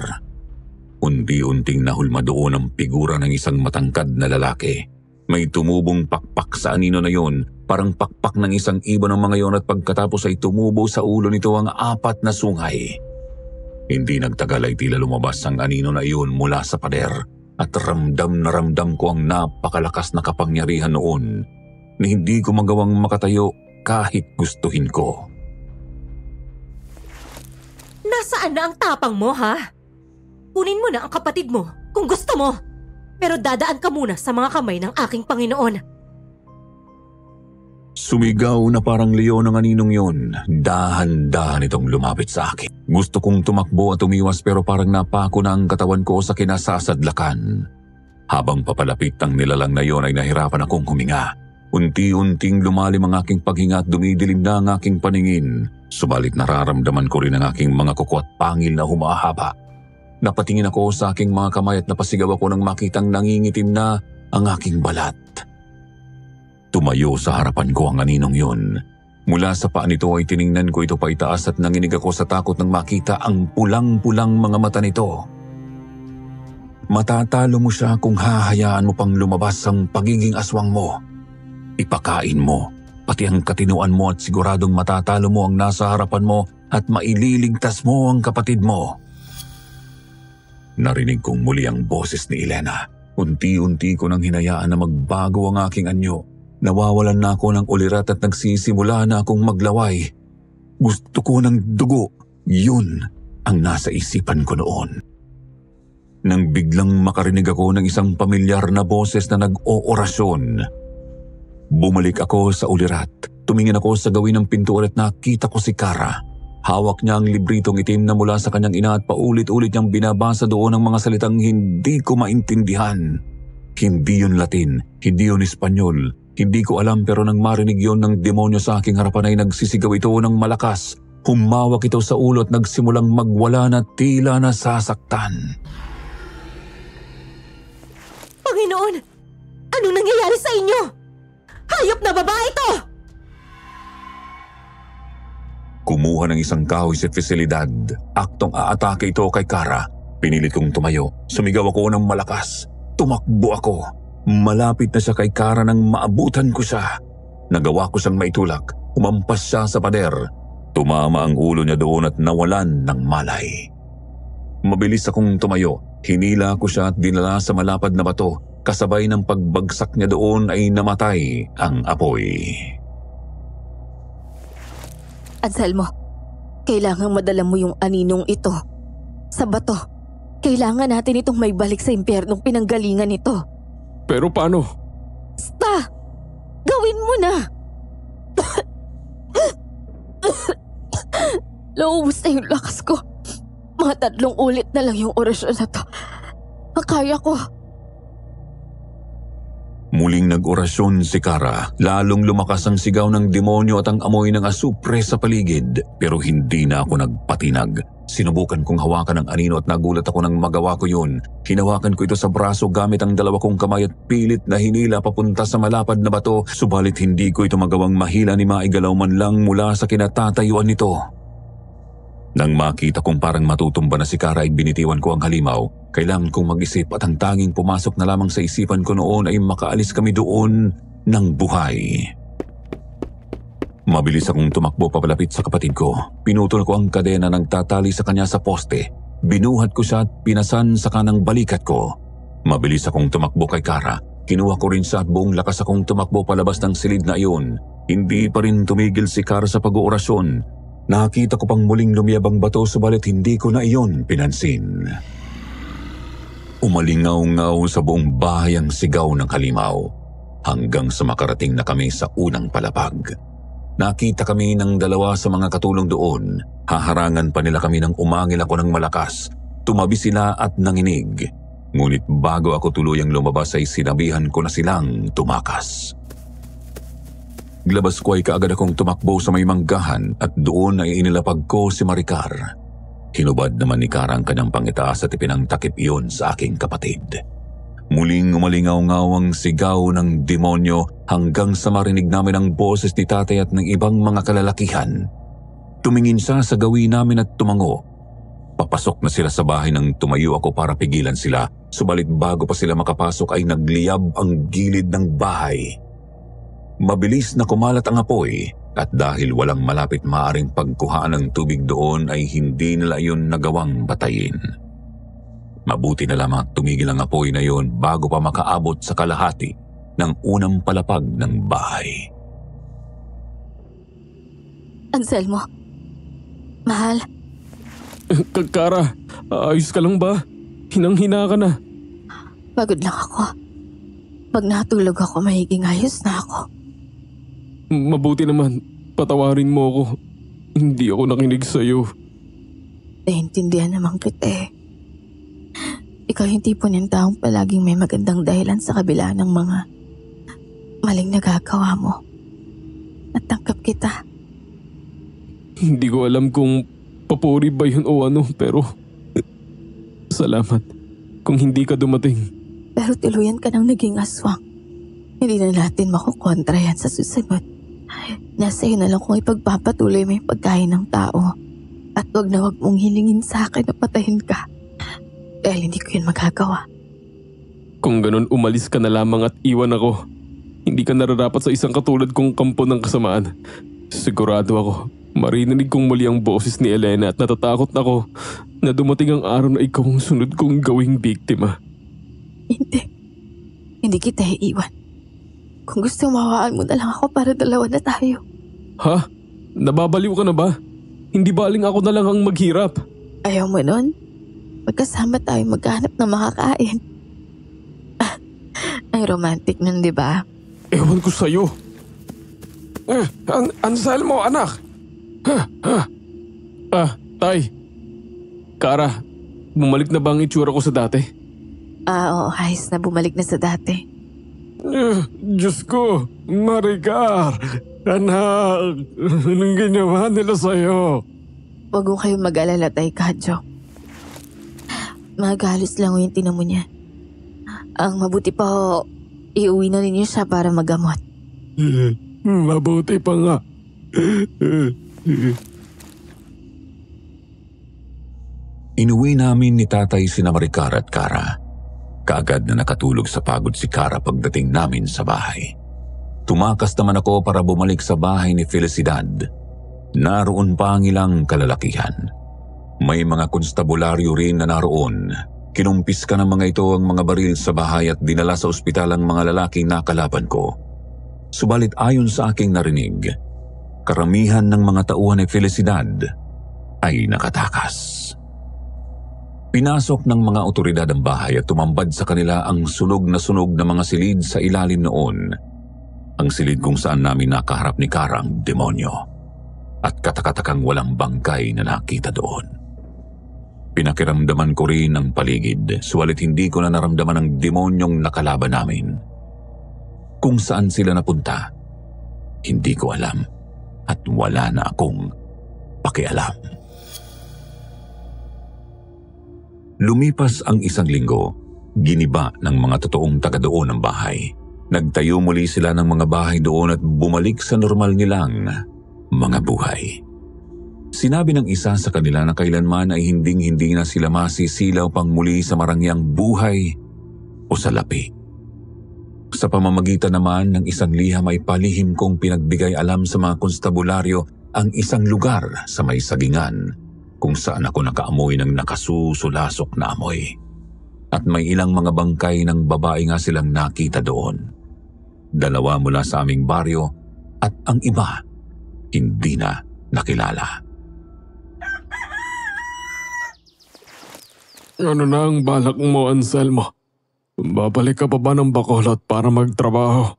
Unti-unting nahulma doon ang figura ng isang matangkad na lalaki. May tumubong pakpak sa anino na yon, parang pakpak ng isang ibon ng mga yon at pagkatapos ay tumubo sa ulo nito ang 4 na sungay. Hindi nagtagal ay tila lumabas ang anino na iyon mula sa pader at ramdam na ramdam ko ang napakalakas na kapangyarihan noon na hindi ko magawang makatayo kahit gustuhin ko. Nasaan na ang tapang mo, ha? Kunin mo na ang kapatid mo kung gusto mo. Pero dadaan ka muna sa mga kamay ng aking Panginoon. Sumigaw na parang leon ang aninong yon. Dahan-dahan itong lumapit sa akin. Gusto kong tumakbo at umiwas pero parang napako na ang katawan ko sa kinasasadlakan. Habang papalapit ang nilalang na yon ay nahirapan akong huminga. Unti-unting lumalim ang aking paghinga at dumidilim na ang aking paningin. Subalit nararamdaman ko rin ang aking mga kuko at pangil na humahaba. Napatingin ako sa aking mga kamay at napasigaw ako nang makitang nangingitim na ang aking balat. Tumayo sa harapan ko ang aninong yun. Mula sa paa nito ay tiningnan ko ito paitaas at nanginig ako sa takot nang makita ang pulang-pulang mga mata nito. Matatalo mo siya kung hahayaan mo pang lumabas ang pagiging aswang mo. Ipakain mo, pati ang katinuan mo at siguradong matatalo mo ang nasa harapan mo at maililigtas mo ang kapatid mo. Narinig kong muli ang boses ni Elena. Unti-unti ko nang hinayaan na magbago ang aking anyo. Nawawalan na ako ng ulirat at nagsisimula na akong maglaway. Gusto ko ng dugo. Yun ang nasa isipan ko noon. Nang biglang makarinig ako ng isang pamilyar na boses na nag-oorasyon. Bumalik ako sa ulirat. Tumingin ako sa gawin ng pintuan at nakita ko si Kara. Hawak niya ang libritong itim na mula sa kanyang ina at paulit-ulit niyang binabasa doon ang mga salitang hindi ko maintindihan. Hindi yun Latin, hindi yun Espanyol. Hindi ko alam pero nang marinig yon ng demonyo sa aking harapan ay nagsisigaw ito ng malakas. Humawak ito sa ulo at nagsimulang magwala na tila nasasaktan. Panginoon, anong nangyayari sa inyo? Hayop na babae ito! Kumuha ng isang kahoy si Facilidad. Aktong aatake ito kay Kara. Pinilit kong tumayo. Sumigaw ako ng malakas. Tumakbo ako. Malapit na siya kay Kara nang maabutan ko siya. Nagawa ko siyang maitulak. Umampas siya sa pader. Tumama ang ulo niya doon at nawalan ng malay. Mabilis akong tumayo. Hinila ko siya at dinala sa malapad na bato. Kasabay ng pagbagsak niya doon ay namatay ang apoy. Anselmo, kailangang madala mo yung aninong ito sa bato. Kailangan natin itong may balik sa impyernong pinanggalingan nito. Pero paano? Basta! Gawin mo na! Naubos na yung lakas ko. Mga 3 ulit na lang yung orasyon na to. Makaya ko. Muling nag-orasyon si Kara. Lalong lumakas ang sigaw ng demonyo at ang amoy ng asupre sa paligid. Pero hindi na ako nagpatinag. Sinubukan kong hawakan ang anino at nagulat ako nang magawa ko yun. Hinawakan ko ito sa braso gamit ang 2 kong kamay at pilit na hinila papunta sa malapad na bato. Subalit hindi ko ito magawang mahila ni maigalaw man lang mula sa kinatatayuan nito. Nang makita kong parang matutumba na si Kara ay binitiwan ko ang halimaw. Kailangan kong mag-isip at ang tanging pumasok na lamang sa isipan ko noon ay makaalis kami doon ng buhay. Mabilis akong tumakbo papalapit sa kapatid ko. Pinutol ko ang kadena ng tatali sa kanya sa poste. Binuhat ko siya at pinasan sa kanang balikat ko. Mabilis akong tumakbo kay Kara. Kinuha ko rin siya at buong lakas akong tumakbo palabas ng silid na iyon. Hindi pa rin tumigil si Kara sa pag-oorasyon. Nakita ko pang muling lumiyabang bato subalit hindi ko na iyon pinansin. Umalingaw-ngaw sa buong bahay ang sigaw ng halimaw hanggang sa makarating na kami sa unang palapag. Nakita kami ng 2 sa mga katulong doon. Haharangan pa nila kami nang umangil ako ng malakas. Tumabi sila at nanginig. Ngunit bago ako tuluyang lumabas ay sinabihan ko na silang tumakas. Glabas ko ay kaagad akong tumakbo sa may manggahan at doon ay inilapag ko si Maricar. Hinubad naman ni Kara ang kanyang pangitaas at ipinangtakip iyon sa aking kapatid. Muling umalingaw-ngaw ang sigaw ng demonyo hanggang sa marinig namin ang boses ni tatay at ng ibang mga kalalakihan. Tumingin siya sa gawin namin at tumango. Papasok na sila sa bahay nang tumayo ako para pigilan sila. Subalit bago pa sila makapasok ay nagliyab ang gilid ng bahay. Mabilis na kumalat ang apoy at dahil walang malapit maaring pagkuhaan ng tubig doon ay hindi nila iyon nagawang batayin. Mabuti na lamang tumigil ang apoy na iyon bago pa makaabot sa kalahati ng unang palapag ng bahay. Anselmo, mahal, Kara, ayos ka lang ba? Hinang-hina ka na. pagod lang ako. Pag natulog ako, magiging ayos na ako. Mabuti naman, patawarin mo ako. Hindi ako nakinig sa'yo. Naiintindihan naman kita eh. Ikaw yung tipo ng taong palaging may magandang dahilan sa kabila ng mga maling nagagawa mo. Natangkap kita. Hindi ko alam kung papuri ba yun o ano, pero salamat kung hindi ka dumating. Pero tuluyan ka nang naging aswang. Hindi na natin makukontra yan sa susunod. Nasa iyo na lang kung ipagpapatuloy mo yung pagkain ng tao. At wag na wag mong hilingin sa akin na patayin ka. Dahil hindi ko yun magagawa. Kung ganun, umalis ka na lamang at iwan ako. Hindi ka nararapat sa isang katulad kong kampo ng kasamaan. Sigurado ako, marinig kong muli ang boses ni Elena at natatakot ako na dumating ang araw na ikaw ang sunod kong gawing biktima. Hindi. Hindi kita iiwan. Kung gusto mawaan mo na lang ako para 2 na tayo. Ha? Nababaliw ka na ba? Hindi baling ako na lang ang maghirap? Ayaw mo nun? Magkasama tayo maghanap ng makakain. Ay romantic nun, di ba? Ewan ko sa'yo. Anselmo, anak! Tay. Kara, bumalik na ba ang itsura ko sa dati? Oo, ayos na bumalik na sa dati. Diyos ko, Maricar! Anak, anong ginawa nila sa'yo? Huwag mo kayong mag-alala, Tay Kadyo. Magalos lang yung tinamo niya. Ang mabuti pa ho, iuwi na ninyo siya para magamot. Mabuti pa nga. Inuwi namin ni tatay sina Maricar at Kara. Kaagad na nakatulog sa pagod si Kara pagdating namin sa bahay. Tumakas naman ako para bumalik sa bahay ni Felicidad. Naroon pa ang ilang kalalakihan. May mga konstabularyo rin na naroon. Kinumpis ka ng mga ito ang mga baril sa bahay at dinala sa ospital ang mga lalaking nakalaban ko. Subalit ayon sa aking narinig, karamihan ng mga tauhan ni Felicidad ay nakatakas. Pinasok ng mga otoridad ang bahay at tumambad sa kanila ang sunog na mga silid sa ilalim noon. Ang silid kung saan namin nakaharap ni Kara ang demonyo at katakatakang walang bangkay na nakita doon. Pinakiramdaman ko rin ang paligid, suwalit hindi ko na naramdaman ang demonyong nakalaban namin. Kung saan sila napunta, hindi ko alam at wala na akong pakialam. Lumipas ang 1 linggo, giniba ng mga totoong taga doon ang bahay. Nagtayo muli sila ng mga bahay doon at bumalik sa normal nilang mga buhay. Sinabi ng isa sa kanila na kailanman ay hinding-hindi na sila masisilaw pang muli sa marangyang buhay o salapi. Sa pamamagitan naman ng isang liham ay palihim kong pinagbigay alam sa mga konstabularyo ang isang lugar sa may sagingan kung saan ako nakaamoy ng nakasusulasok na amoy. At may ilang mga bangkay ng babae nga silang nakita doon. 2 mula sa aming baryo at ang iba hindi na nakilala. Ano na ang balak mo, Anselmo? Babalik ka pa ba ng Bacolod para magtrabaho?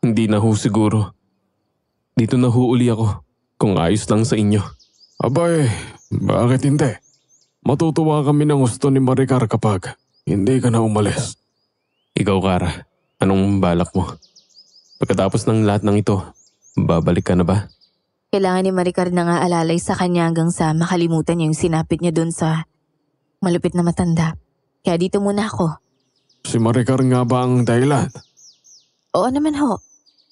Hindi na ho siguro. Dito na ho uli ako, kung ayos lang sa inyo. Abay, bakit hindi? Matutuwa kami ng gusto ni Maricar kapag hindi ka na umalis. Ikaw, Kara, anong balak mo? Pagkatapos ng lahat ng ito, babalik ka na ba? Kailangan ni Maricar na nga alalay sa kanya hanggang sa makalimutan niya yung sinapit niya dun sa malupit na matanda. Kaya dito muna ako. Si Maricar nga ba ang dahilan? Oo naman ho.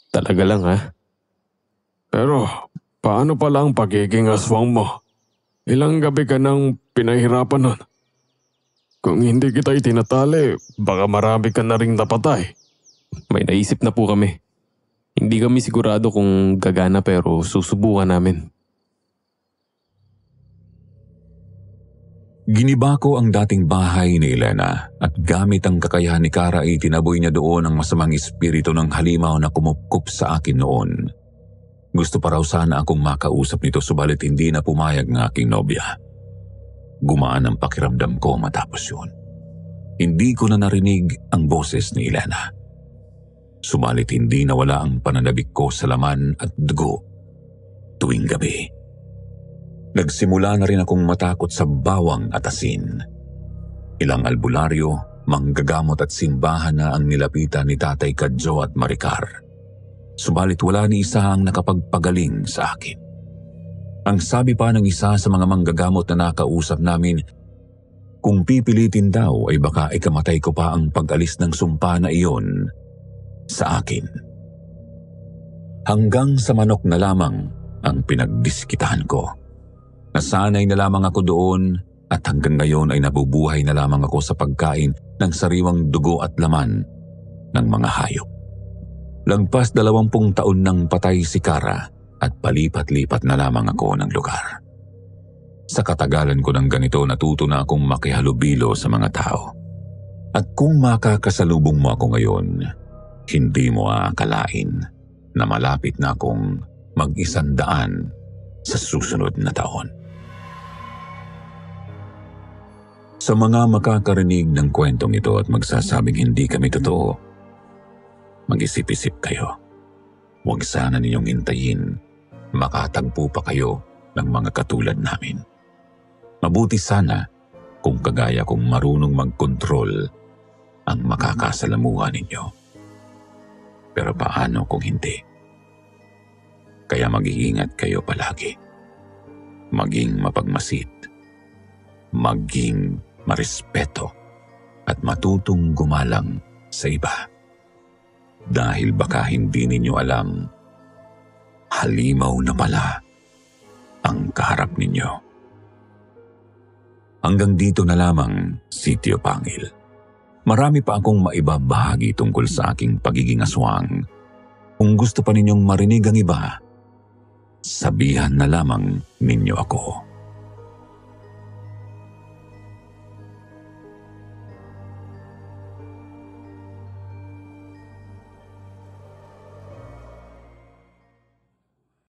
Talaga lang ha? Pero paano pala ang pagiging aswang mo? Ilang gabi ka nang pinahirapan nun. Kung hindi kita itinatali, baka marami ka na ring napatay. May naisip na po kami. Hindi kami sigurado kung gagana pero susubukan namin. Giniba ko ang dating bahay ni Elena at gamit ang kakayahan ni Kara ay tinaboy niya doon ang masamang espiritu ng halimaw na kumupkup sa akin noon. Gusto pa raw sana akong makausap nito subalit hindi na pumayag ng aking nobya. Gumaan ang pakiramdam ko matapos yun. Hindi ko na narinig ang boses ni Elena. Subalit hindi nawala ang pananabik ko sa laman at dugo tuwing gabi. Nagsimula na rin akong matakot sa bawang at asin. Ilang albularyo, manggagamot at simbahan na ang nilapitan ni Tatay Kadjo at Maricar. Subalit wala ni isa ang nakapagpagaling sa akin. Ang sabi pa ng isa sa mga manggagamot na nakausap namin, kung pipilitin daw ay baka ikamatay ko pa ang pag-alis ng sumpa na iyon sa akin. Hanggang sa manok na lamang ang pinagdiskitahan ko. Nasanay na lamang ako doon at hanggang ngayon ay nabubuhay na lamang ako sa pagkain ng sariwang dugo at laman ng mga hayop. Lagpas 20 taon nang patay si Kara at palipat-lipat na lamang ako ng lugar. Sa katagalan ko ng ganito natuto na akong makihalubilo sa mga tao. At kung makakasalubong mo ako ngayon, hindi mo aakalain na malapit na akong mag-100 sa susunod na taon. Sa mga makakarinig ng kwentong ito at magsasabing hindi kami totoo, mag-isip-isip kayo. Huwag sana ninyong hintayin makatagpo pa kayo ng mga katulad namin. Mabuti sana kung kagaya kong marunong magkontrol ang makakasalamuha ninyo. Pero paano kung hindi? Kaya mag-iingat kayo palagi. Maging mapagmasid. Maging marespeto at matutong gumalang sa iba. Dahil baka hindi ninyo alam, halimaw na pala ang kaharap ninyo. Hanggang dito na lamang, Sitio Pangil. Marami pa akong maibabahagi tungkol sa aking pagiging aswang. Kung gusto pa ninyong marinig ang iba, sabihan na lamang ninyo ako.